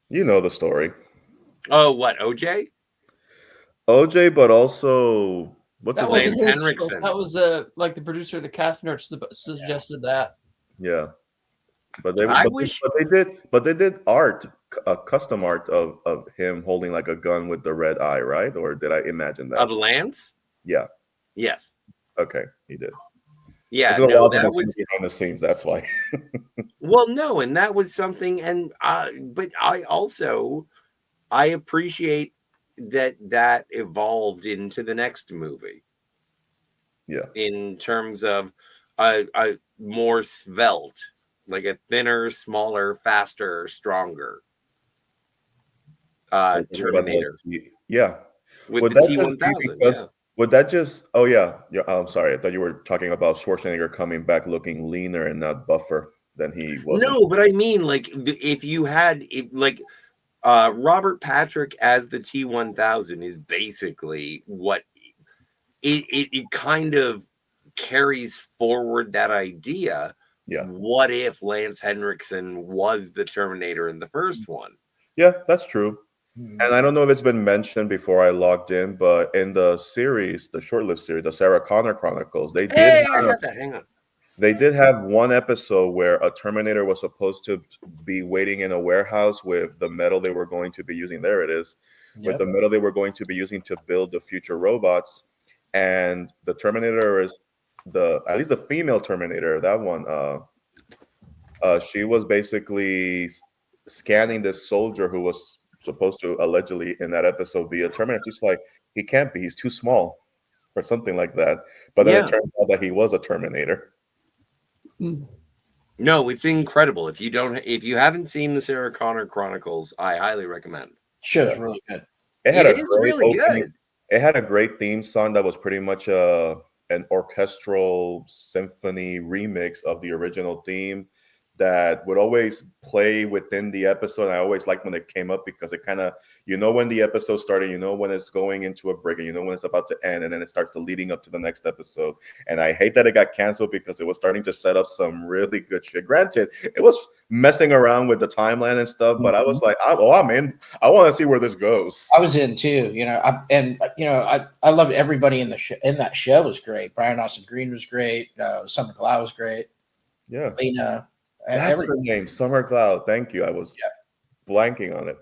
You know the story. Oh, what, OJ? OJ, but also what's his name? Lance Henriksen. That was like the producer of the cast nurse suggested that. Yeah, but they did art, custom art of him holding like a gun with the red eye, right? Or did I imagine that? Of Lance? Yeah. Yes. Okay, he did. Yeah, no, that was behind the scenes. That's why. Well, no, and that was something, and but I appreciate that evolved into the next movie. Yeah. In terms of a more svelte, like a thinner, smaller, faster, stronger Terminator. Yeah. With the T-1000. Yeah. Would that just? Oh yeah. I'm sorry. I thought you were talking about Schwarzenegger coming back looking leaner and not buffer than he was. No, but I mean, like, if you had Robert Patrick as the T-1000 is basically what it kind of carries forward that idea. Yeah. What if Lance Henriksen was the Terminator in the first one? Yeah, that's true. And I don't know if it's been mentioned before I logged in, but in the series, the short-lived series, the Sarah Connor Chronicles, I got that. Hang on. They did have one episode where a Terminator was supposed to be waiting in a warehouse with the metal they were going to be using. There it is. Yep. With the metal they were going to be using to build the future robots. And the Terminator is at least the female Terminator, that one, she was basically scanning this soldier who was supposed to allegedly in that episode be a Terminator. Just like he can't be, he's too small or something like that. But then it turns out that he was a Terminator. No, it's incredible. If you haven't seen the Sarah Connor Chronicles, I highly recommend. Show's really good. It had really good. It had a great theme song that was pretty much an orchestral symphony remix of the original theme that would always play within the episode. I always liked when it came up because it kind of, when the episode started, when it's going into a break, and when it's about to end, and then it starts leading up to the next episode. And I hate that it got canceled because it was starting to set up some really good shit. Granted, it was messing around with the timeline and stuff, but I was like, I'm in. I want to see where this goes. I was in too, I loved everybody in that show was great. Brian Austin Green was great. Summer Glau was great. Yeah, Lena. That's her name, Summer Cloud. Thank you. I was blanking on it,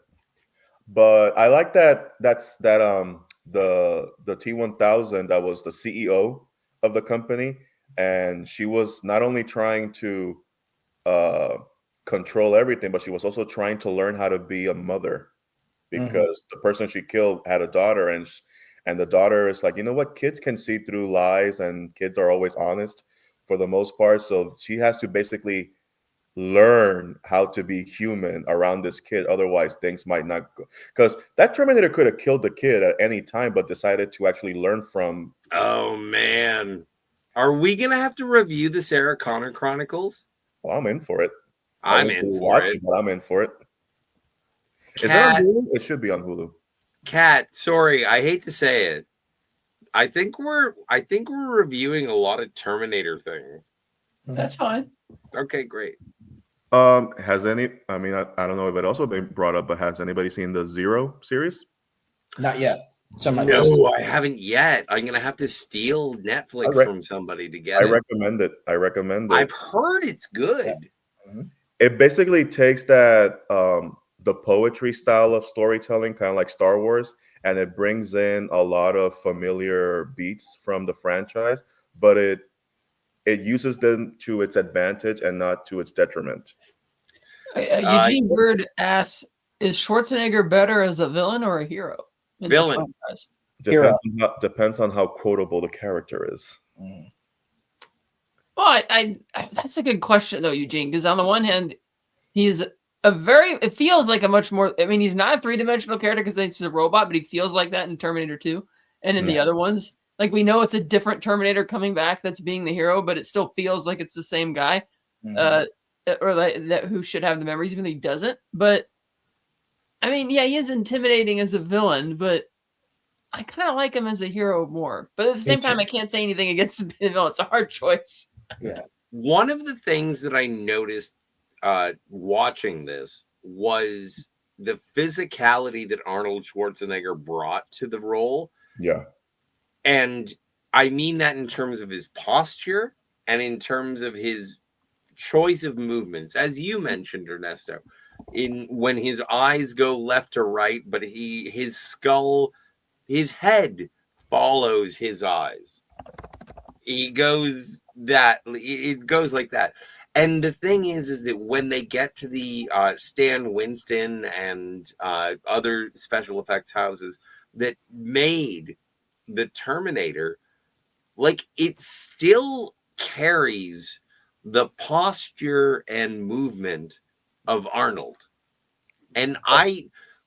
but I like that. That's the T1000 that was the CEO of the company, and she was not only trying to control everything, but she was also trying to learn how to be a mother because the person she killed had a daughter, and the daughter is like, kids can see through lies, and kids are always honest for the most part. So she has to basically learn how to be human around this kid, otherwise things might not go, because that Terminator could have killed the kid at any time but decided to actually learn from. Oh man, are we gonna have to review the Sarah Connor Chronicles? Well, I'm in for it. I'm in for it. I'm in for it. Kat, is it on Hulu? It should be on Hulu. Kat, sorry, I hate to say it, I think we're reviewing a lot of Terminator things. That's fine. Okay, great. Has any? I mean, I don't know if it also been brought up, but has anybody seen the Zero series? Not yet. No, I haven't yet. I'm gonna have to steal Netflix from somebody to get it. I recommend it. I've heard it's good. Yeah. It basically takes that the poetry style of storytelling, kind of like Star Wars, and it brings in a lot of familiar beats from the franchise, but it uses them to its advantage and not to its detriment. Eugene Bird asks, is Schwarzenegger better as a villain or a hero? Villain. Depends on how quotable the character is. Well, that's a good question though, Eugene, because on the one hand, he's it feels like a much more, I mean, he's not a three-dimensional character because he's a robot, but he feels like that in Terminator 2 and in the other ones. Like, we know it's a different Terminator coming back that's being the hero, but it still feels like it's the same guy, or that who should have the memories, even though he doesn't. But I mean, yeah, he is intimidating as a villain, but I kind of like him as a hero more. But at the same time, I can't say anything against the villain. It's a hard choice. Yeah. One of the things that I noticed watching this was the physicality that Arnold Schwarzenegger brought to the role. Yeah. And I mean that in terms of his posture and in terms of his choice of movements, as you mentioned, Ernesto, when his eyes go left to right, but his skull, his head follows his eyes. It goes like that. And the thing is that when they get to the Stan Winston and other special effects houses that made the Terminator, like, it still carries the posture and movement of Arnold. And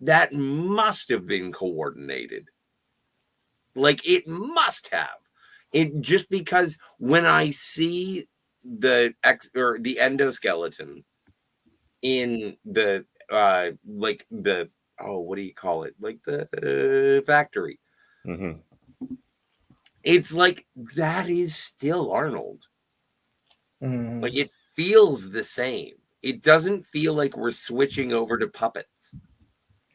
that must have been coordinated. Like, it must have. It just because when I see the endoskeleton in the what do you call it? Like the factory. Mm-hmm. It's like that is still Arnold. Mm-hmm. Like, it feels the same. It doesn't feel like we're switching over to puppets,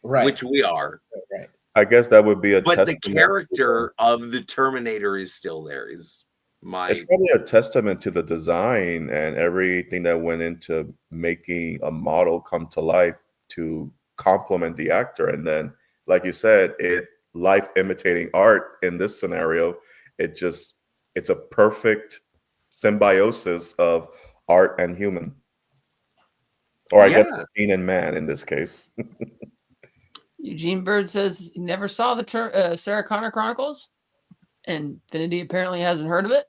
Right? Which we are. Right. I guess that would be but the character of the Terminator is still there. It's probably a testament to the design and everything that went into making a model come to life to complement the actor. And then, like you said, life imitating art in this scenario. It's a perfect symbiosis of art and human, or I guess machine and man in this case. Eugene Bird says he never saw the Sarah Connor Chronicles, and Infinity apparently hasn't heard of it.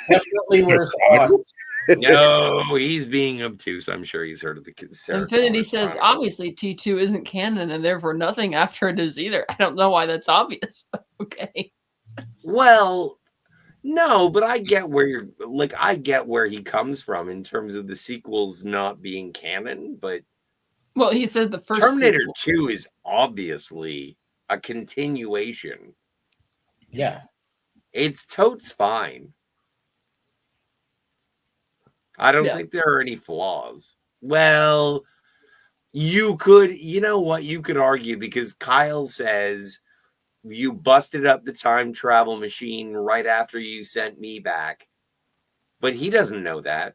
Definitely worth No, he's being obtuse. I'm sure he's heard of the Sarah Infinity Connor says, Chronicles. obviously T2 isn't canon, and therefore nothing after it is either. I don't know why that's obvious, but okay. Well, no, but I get where I get where he comes from in terms of the sequels not being canon, but well, he said the first Terminator sequel. 2 is obviously a continuation. Yeah. It's totes fine. I don't think there are any flaws. Well, you know what? You could argue because Kyle says you busted up the time travel machine right after you sent me back, but he doesn't know that.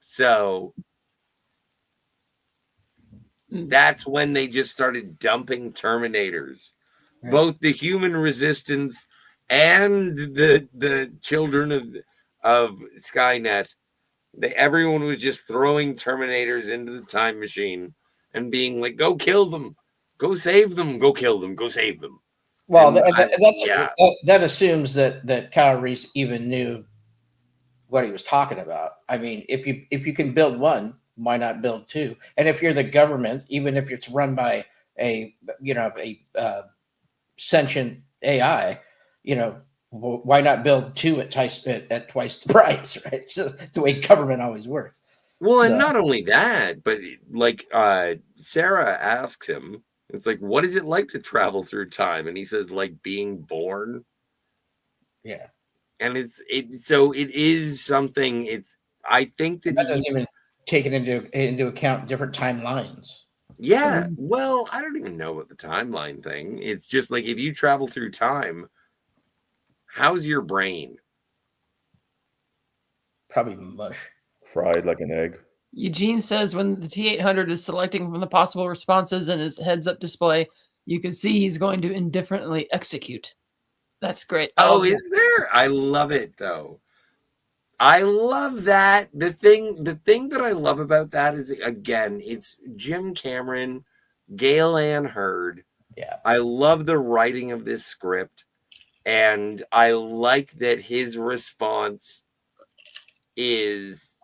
So that's when they just started dumping Terminators, both the human resistance and the children of Skynet. Everyone was just throwing Terminators into the time machine and being like, "Go kill them, go save them, go kill them, go save them." Well, that assumes that Kyle Reese even knew what he was talking about. I mean, if you can build one, why not build two? And if you're the government, even if it's run by a sentient AI, why not build two at twice the price, right? It's just the way government always works. Well, and not only that, but like Sarah asks him, it's like, what is it like to travel through time? And he says, like being born. Yeah. And so it is something. I think that doesn't even take it into account different timelines. Yeah. Well, I don't even know about the timeline thing. It's just like if you travel through time, how's your brain? Probably mush. Fried like an egg. Eugene says when the T800 is selecting from the possible responses in his heads-up display, you can see he's going to indifferently execute. That's great. Oh, is there? I love it though. I love that. The thing that I love about that is, again, it's Jim Cameron, Gail Ann Hurd. Yeah. I love the writing of this script, and I like that his response is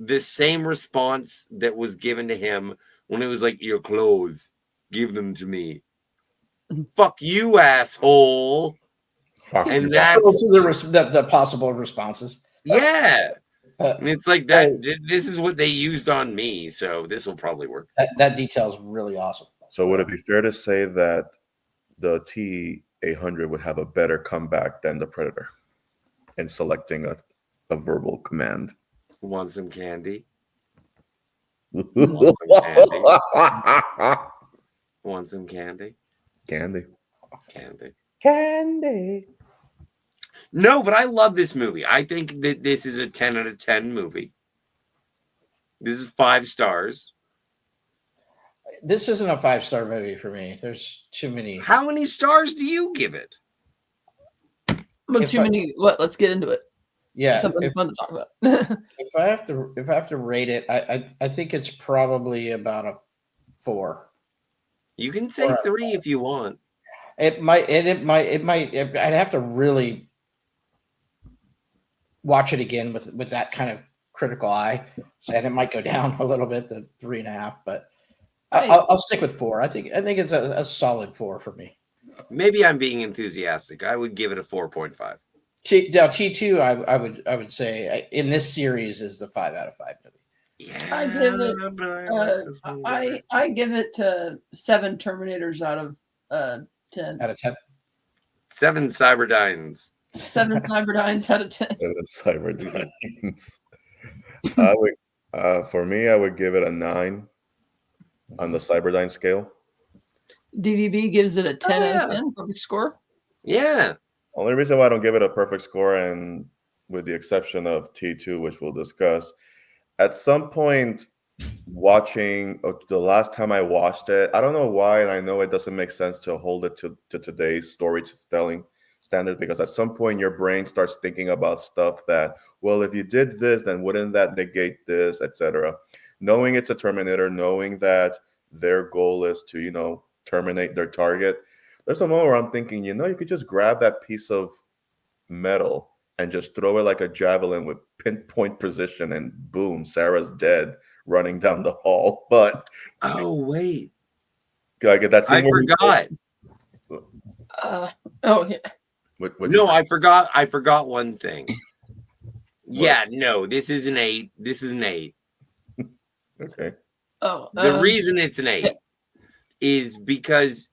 the same response that was given to him when it was like, your clothes, give them to me. Fuck you, asshole. And that's the possible responses. Yeah. And it's like that. This is what they used on me, so this will probably work. That detail is really awesome. So would it be fair to say that the T800 would have a better comeback than the Predator in selecting a verbal command? Want some candy? Want some candy? Candy. No, but I love this movie. I think that this is a 10 out of 10 movie. This is 5 stars. This isn't a 5-star movie for me. There's too many. How many stars do you give it? But too many. Let's get into it. Yeah, something fun to talk about. if I have to rate it, I think it's probably about a 4. You can say 3 if you want. It might. I'd have to really watch it again with that kind of critical eye, and it might go down a little bit to 3.5. But I'll stick with 4. I think it's a solid 4 for me. Maybe I'm being enthusiastic. I would give it a 4.5. T2, I would say in this series is the 5 out of 5 movie. Yeah, I give it 7 Terminators out of 10. Out of 10. 7 Cyberdynes. 7 Cyberdynes out of 10. 7 Cyberdynes. For me, I would give it a 9 on the Cyberdyne scale. DVB gives it a 10 out of 10 perfect score. Yeah. Only reason why I don't give it a perfect score, and with the exception of T2, which we'll discuss, at some point watching the last time I watched it, I don't know why, and I know it doesn't make sense to hold it to today's storytelling standard, because at some point your brain starts thinking about stuff that, well, if you did this, then wouldn't that negate this, etc. Knowing it's a Terminator, knowing that their goal is to, you know, terminate their target. There's a moment where I'm thinking, you know, you could just grab that piece of metal and just throw it like a javelin with pinpoint precision, and boom, Sarah's dead running down the hall. But oh wait, like that scene I forgot. Oh yeah. No, I forgot. I forgot one thing. Yeah, no, this is an 8. This is an 8. Okay. Oh, the reason it's an 8 is because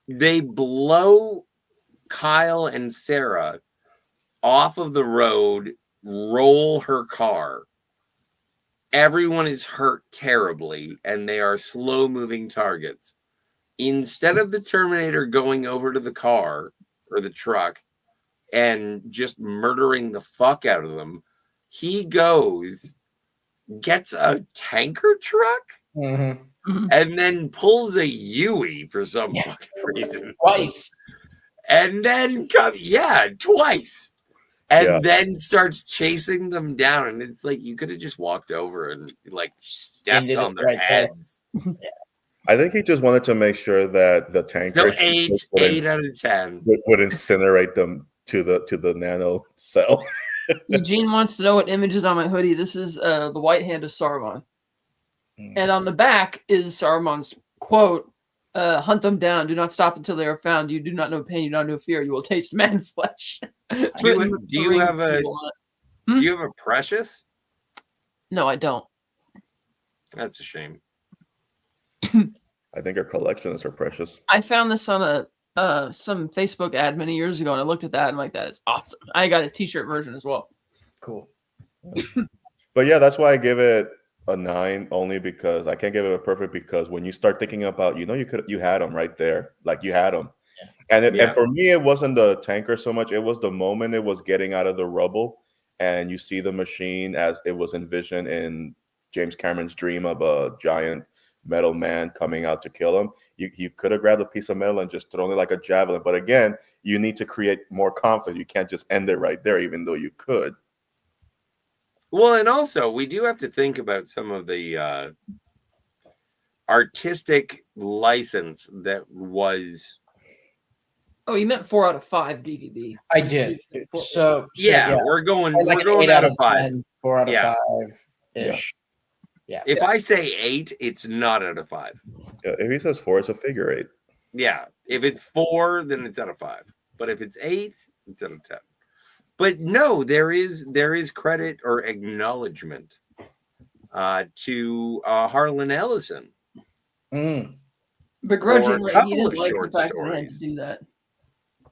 they blow Kyle and Sarah off of the road, roll her car. Everyone is hurt terribly, and they are slow-moving targets. Instead of the Terminator going over to the car or the truck and just murdering the fuck out of them, he goes, gets a tanker truck, and then pulls a Yui for some fucking reason. Twice. And then twice. And then starts chasing them down. And it's like you could have just walked over and like stepped on their heads. I think he just wanted to make sure that the tanker So 8 out of 10 would incinerate them to the nano cell. Eugene wants to know what image is on my hoodie. This is the white hand of Saruman. And on the back is Saruman's quote, hunt them down. Do not stop until they are found. You do not know pain. You do not know fear. You will taste man flesh. Do you have a Precious? No, I don't. That's a shame. I think our collections are precious. I found this on some Facebook ad many years ago, and I looked at that and I'm like, that is awesome. I got a t-shirt version as well. Cool. But yeah, that's why I give it a 9, only because I can't give it a perfect, because when you start thinking about, you know, you had them right there, like you had them. And for me, it wasn't the tanker so much. It was the moment it was getting out of the rubble and you see the machine as it was envisioned in James Cameron's dream of a giant metal man coming out to kill him. You could have grabbed a piece of metal and just thrown it like a javelin. But again, you need to create more conflict. You can't just end it right there, even though you could. Well, and also we do have to think about some of the artistic license that was. Oh, you meant 4 out of 5 DVD. I did. So we're going. Like we're going 8 out of 5. 10, 4 out of 5 ish. Yeah. If I say 8, it's not out of 5. Yeah, if he says 4, it's a figure 8. Yeah. If it's 4, then it's out of 5. But if it's 8, it's out of 10. But no, there is credit or acknowledgement to Harlan Ellison. Begrudgingly, he didn't like the fact that he had to do that.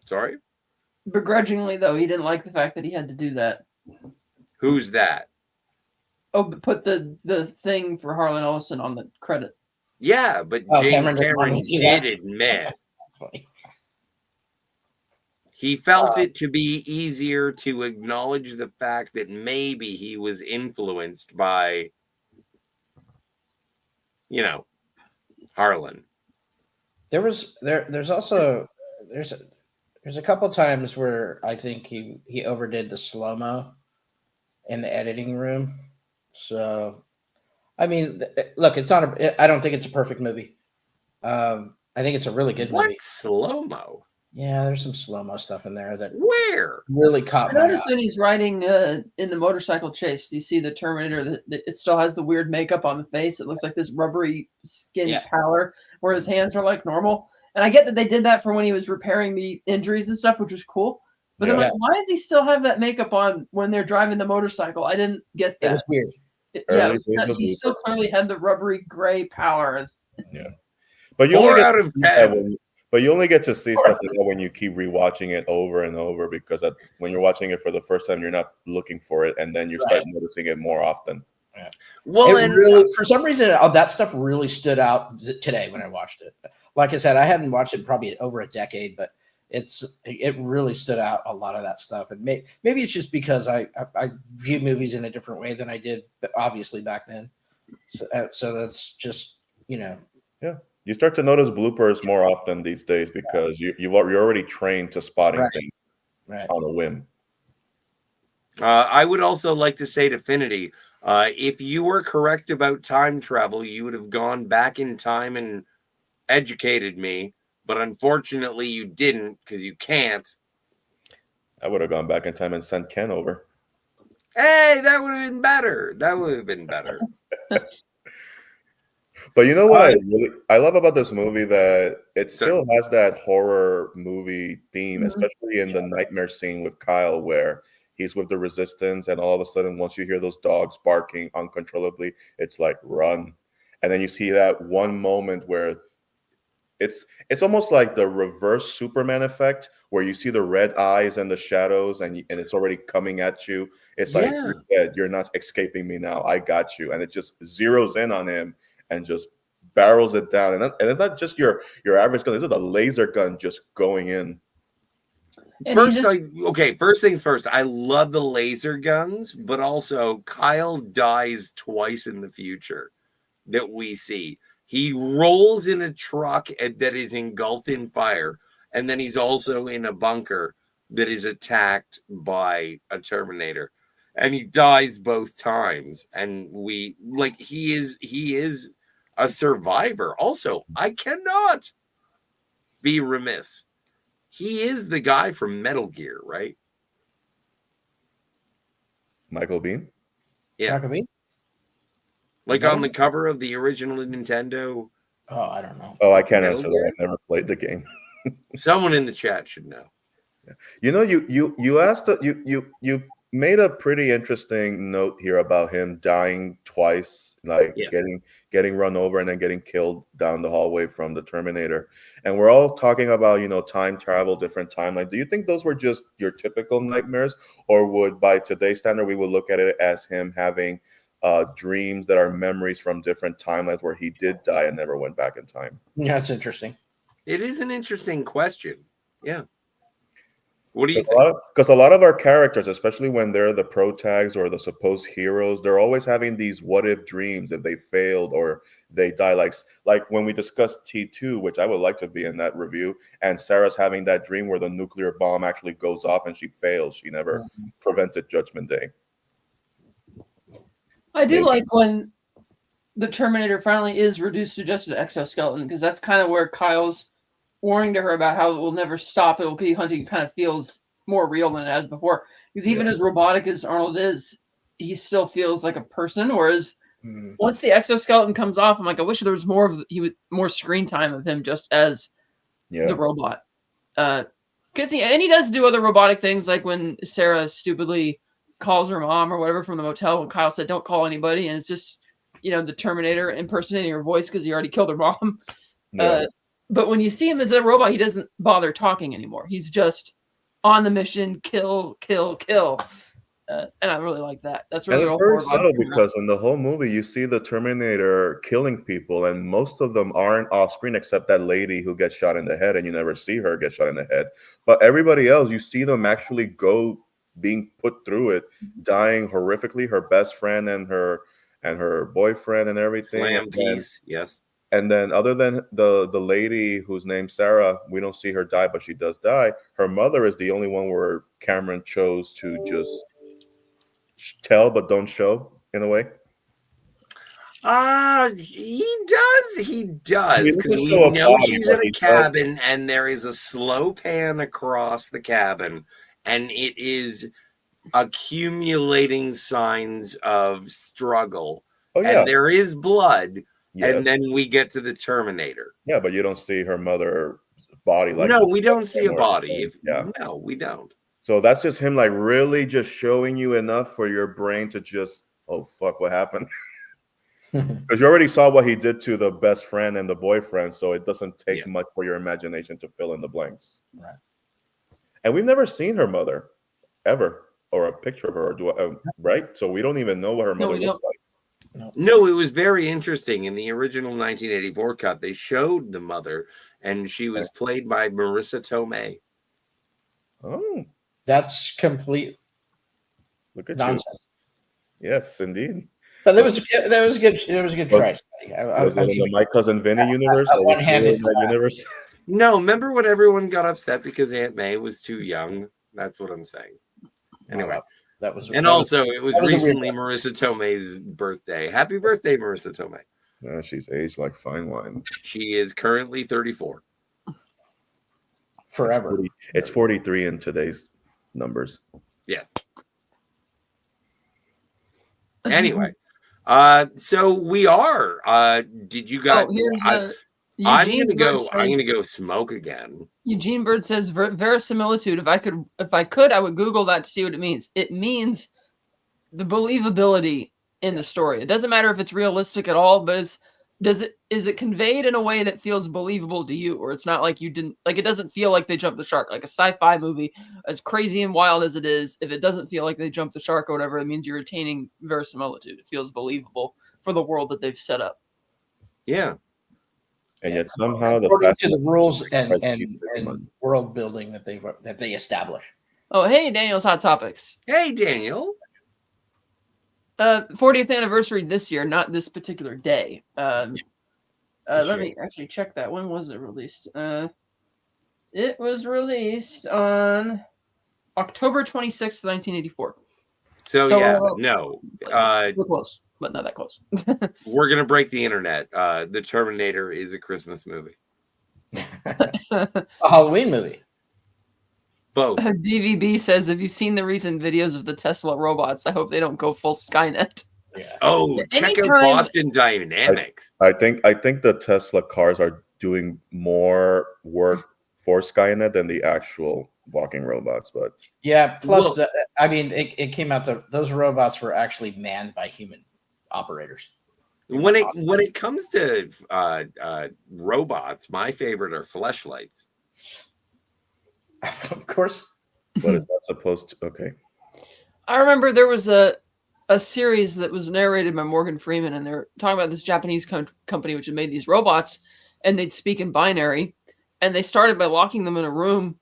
Sorry? Begrudgingly, though, he didn't like the fact that he had to do that. Who's that? Oh, but put the thing for Harlan Ellison on the credit. Yeah, but James Cameron did admit he felt it to be easier to acknowledge the fact that maybe he was influenced by, Harlan. There's a couple times where I think he overdid the slow-mo in the editing room. So, I mean, look, I don't think it's a perfect movie. I think it's a really good movie. What slow-mo? Yeah, there's some slow-mo stuff in there that where really caught my eye. I noticed when he's riding in the motorcycle chase, you see the Terminator, it still has the weird makeup on the face. It looks like this rubbery skin pallor where his hands are like normal. And I get that they did that for when he was repairing the injuries and stuff, which was cool. But I'm like, why does he still have that makeup on when they're driving the motorcycle? I didn't get that. It was weird. He still clearly had the rubbery gray pallor. But you 4 out of 10. But you only get to see stuff like that when you keep rewatching it over and over, because when you're watching it for the first time, you're not looking for it, and then you start noticing it more often. Yeah. Well, for some reason, that stuff really stood out today when I watched it. Like I said, I hadn't watched it probably over a decade, but it really stood out, a lot of that stuff. And maybe it's just because I view movies in a different way than I did, obviously, back then. So that's just, Yeah. You start to notice bloopers more often these days because you're already trained to spotting things on a whim. I would also like to say to Finity, If you were correct about time travel, you would have gone back in time and educated me, but unfortunately you didn't because you can't. I would have gone back in time and sent Ken over. Hey, that would have been better. That would have been better. But you know what I love about this movie, that it still has that horror movie theme, especially in the nightmare scene with Kyle, where he's with the resistance, and all of a sudden, once you hear those dogs barking uncontrollably, it's like run. And then you see that one moment where it's almost like the reverse Superman effect, where you see the red eyes and the shadows, and it's already coming at you. It's like, you're dead. You're not escaping me now. I got you. And it just zeroes in on him and just barrels it down. And it's not just your average gun. This is a laser gun just going in. First things first. I love the laser guns, but also Kyle dies twice in the future that we see. He rolls in a truck that is engulfed in fire, and then he's also in a bunker that is attacked by a Terminator, and he dies both times. And he is a survivor. Also, I cannot be remiss. He is the guy from Metal Gear, right? Michael Biehn? Yeah. Michael Biehn? Like on the cover of the original Nintendo. Oh, I don't know. Oh, I can't answer that. I've never played the game. Someone in the chat should know. You know, you asked, you made a pretty interesting note here about him dying twice, like getting run over and then getting killed down the hallway from the Terminator. And we're all talking about, time travel, different timelines. Do you think those were just your typical nightmares, or would, by today's standard, we would look at it as him having dreams that are memories from different timelines where he did die and never went back in time? Yeah, that's interesting. It is an interesting question. Yeah. What do you think? Because a lot of our characters, especially when they're the protags or the supposed heroes, they're always having these what if dreams if they failed or they die. Like when we discussed T2, which I would like to be in that review, and Sarah's having that dream where the nuclear bomb actually goes off and she fails. She never prevented Judgment Day. I do like when the Terminator finally is reduced to just an exoskeleton, because that's kind of where Kyle's warning to her about how it will never stop. It'll keep hunting kind of feels more real than it has before. Because even as robotic as Arnold is, he still feels like a person. Whereas once the exoskeleton comes off, I'm like, I wish there was more screen time of him just as the robot. Because he does do other robotic things, like when Sarah stupidly calls her mom or whatever from the motel when Kyle said don't call anybody, and it's just the Terminator impersonating her voice because he already killed her mom. But when you see him as a robot, he doesn't bother talking anymore. He's just on the mission, kill, kill, kill. And I really like that. That's really very subtle, because in the whole movie you see the Terminator killing people, and most of them aren't off screen except that lady who gets shot in the head, and you never see her get shot in the head. But everybody else, you see them actually go being put through it, dying horrifically. Her best friend and her boyfriend and everything. Slam piece, yes. And then other than the lady whose name's Sarah, we don't see her die, but she does die. Her mother is the only one where Cameron chose to just tell but don't show, in a way. He does. Because we know she's in a cabin, and there is a slow pan across the cabin, and it is accumulating signs of struggle. And there is blood. Yes. And then we get to the Terminator. Yeah, but you don't see her mother's body. No, we don't see a body. No, we don't. So that's just him, like, really just showing you enough for your brain to just, oh, fuck, what happened? Because you already saw what he did to the best friend and the boyfriend, so it doesn't take much for your imagination to fill in the blanks. Right. And we've never seen her mother, ever, or a picture of her, right? So we don't even know what her mother looks like. No, it was very interesting. In the original 1984 cut, they showed the mother, and she was played by Marissa Tomei. Oh, that's complete nonsense. Yes, indeed. But that was good. It was a good try. Was it in the My Cousin Vinny universe? One-handed universe. No, remember when everyone got upset because Aunt May was too young? That's what I'm saying. Anyway. That was, and that also it was that was a weird recently one. Marissa Tomei's birthday. Happy birthday, Marissa Tomei. She's aged like fine wine. She is currently 34. Forever. It's 43 in today's numbers. Yes. Anyway, so we are. Did you guys? Oh, here's I'm Eugene gonna go. Bird I'm says- gonna go smoke again. Eugene Bird says verisimilitude. If I could, I would Google that to see what it means. It means the believability in the story. It doesn't matter if it's realistic at all, but is it conveyed in a way that feels believable to you, or it's not like you didn't like it doesn't feel like they jumped the shark, like a sci-fi movie, as crazy and wild as it is. If it doesn't feel like they jumped the shark or whatever, it means you're attaining verisimilitude. It feels believable for the world that they've set up. Yeah. And yet somehow according to the rules and money. world building that they establish. Oh, hey, Daniel's Hot Topics. Hey, Daniel. 40th anniversary this year, not this particular day. Let me actually check that. When was it released? It was released on October 26th, 1984. So yeah, no. We're close, but not that close. We're gonna break the internet. The Terminator is a Christmas movie. A Halloween movie. Both. DVB says, have you seen the recent videos of the Tesla robots? I hope they don't go full Skynet. Yeah. Oh, check out Boston Dynamics. I think the Tesla cars are doing more work for Skynet than the actual walking robots. But yeah, plus I mean, it came out that those robots were actually manned by human operators. When it comes to robots, my favorite are fleshlights. Of course. what is that supposed to? Okay. I remember there was a series that was narrated by Morgan Freeman, and they're talking about this Japanese company which had made these robots, and they'd speak in binary, and they started by locking them in a room,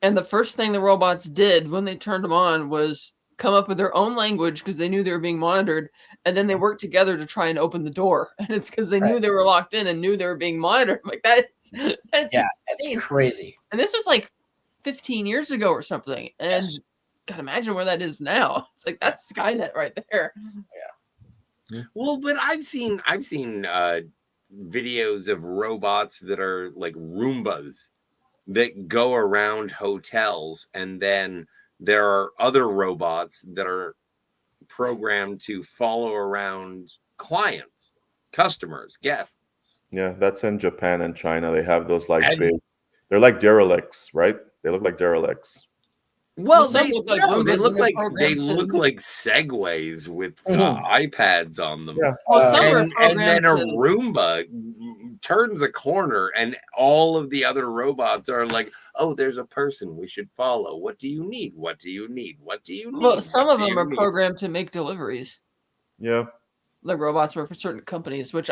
and the first thing the robots did when they turned them on was come up with their own language because they knew they were being monitored, and then they worked together to try and open the door, and it's because they knew they were locked in and knew they were being monitored. I'm like, that's yeah, insane. it's crazy. And this was like 15 years ago or something, and God, imagine where that is now. It's like that's Skynet right there. Yeah. Well, but I've seen videos of robots that are like Roombas that go around hotels, and then there are other robots that are programmed to follow around clients, customers, guests. Yeah, that's in Japan and China. They have those like big. They're like derelicts, right? They look like derelicts. Well, Some they look like look like programmed segways with iPads on them. Yeah. Well, some are And then a programmed to- Roomba turns a corner, and all of the other robots are like, "Oh, there's a person we should follow. What do you need? What do you need? What do you need?" Well, some What of do them you are need?" programmed to make deliveries. Yeah. Like robots were for certain companies, which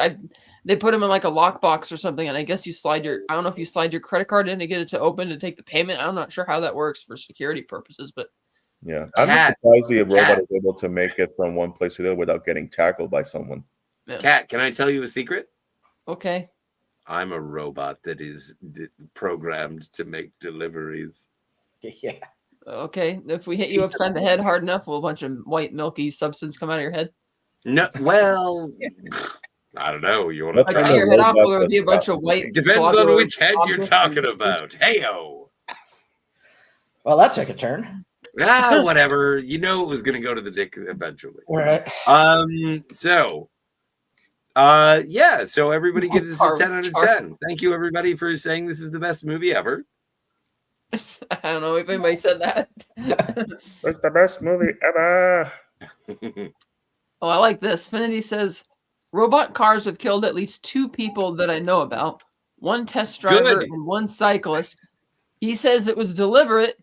they put them in like a lockbox or something, and I guess I don't know if you slide your credit card in to get it to open to take the payment. I'm not sure how that works for security purposes, but Yeah, I'm surprised the robot is able to make it from one place to the other without getting tackled by someone. yeah. Kat, can I tell you a secret? Okay. I'm a robot that is programmed to make deliveries. Yeah. Okay. If we hit you upside the head hard enough, will a bunch of white milky substance come out of your head? No, well, I don't know. You want What to Like, kind cut of your head off, robot will there does be a bunch that? of white? It depends on globular which head you're objects talking and- about. Hey-o. Well, that took a turn. Whatever. You know it was going to go to the dick eventually. Right. So everybody gives us a 10 out of 10. Thank you, everybody, for saying this is the best movie ever. I don't know if anybody said that. It's the best movie ever. Oh, I like this. Finity says, robot cars have killed at least 2 people that I know about. One test driver and one cyclist. He says it was deliberate,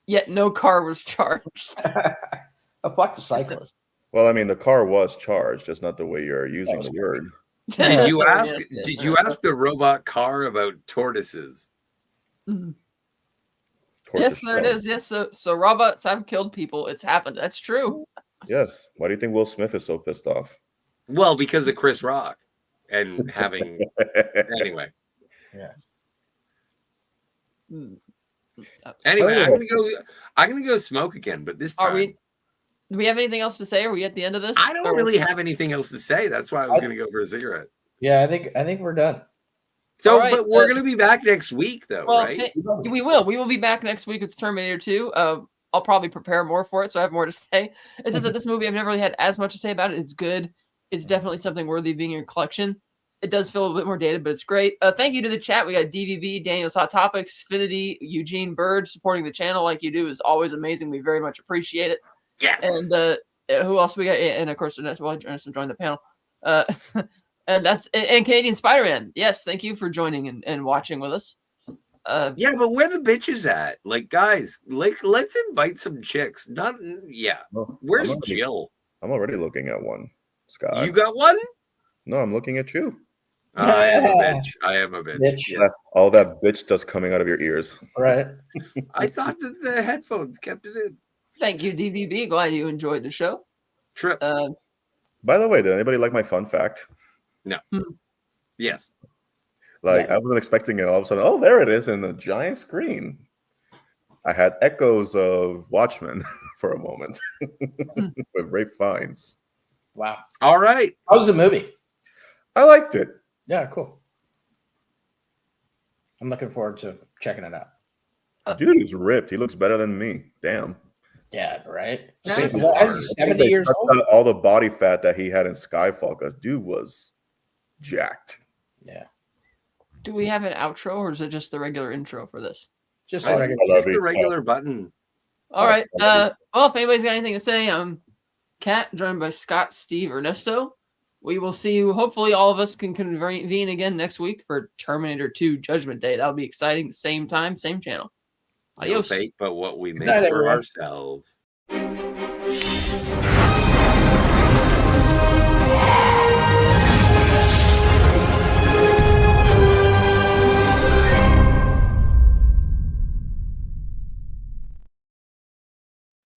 yet no car was charged. Fuck the cyclist. Well, I mean, the car was charged, just not the way you're using the word. Did you ask? Yes. Did you ask the robot car about tortoises? Mhm. Yes, there it is. Yes, so robots have killed people. It's happened. That's true. Yes. Why do you think Will Smith is so pissed off? Well, because of Chris Rock and having anyway. Yeah. Anyway, I'm gonna go smoke again, but this time Do we have anything else to say? Are we at the end of this? I don't really have anything else to say. That's why I was going to go for a cigarette. Yeah, I think we're done. So, right, but we're going to be back next week, though, right? We will. We will be back next week with Terminator 2. I'll probably prepare more for it, so I have more to say. It's just that this movie, I've never really had as much to say about it. It's good. It's definitely something worthy of being in your collection. It does feel a little bit more dated, but it's great. Thank you to the chat. We got DVB, Daniel's Hot Topics, Finity, Eugene Bird. Supporting the channel like you do is always amazing. We very much appreciate it. Yes. And who else we got? And of course, Ernest joined the panel. And that's and Canadian Spider-Man. Yes, thank you for joining and watching with us. Yeah, but where the bitches at? Like, guys, let's invite some chicks. Where's Jill? I'm already looking at one. Scott, you got one? No, I'm looking at you. I am a bitch. I am a bitch. Yes. All that bitch stuff coming out of your ears. Right. I thought that the headphones kept it in. Thank you, DVB. Glad you enjoyed the show. Trip. By the way, did anybody like my fun fact? No. Yes. I wasn't expecting it. All of a sudden, oh, there it is in the giant screen. I had echoes of Watchmen for a moment with Ralph Fiennes. Wow. All right. How was the movie? I liked it. Yeah, cool. I'm looking forward to checking it out. Dude, he's ripped. He looks better than me. Damn. Yeah, right. He's 70 years old. All the body fat that he had in Skyfall, because dude was jacked. Yeah. Do we have an outro, or is it just the regular intro for this? Just the regular button. All right. Well, if anybody's got anything to say, Kat, joined by Scott, Steve, Ernesto. We will see you. Hopefully, all of us can convene again next week for Terminator 2 Judgment Day. That'll be exciting. Same time, same channel. Adios. No fate, but what we make for ourselves.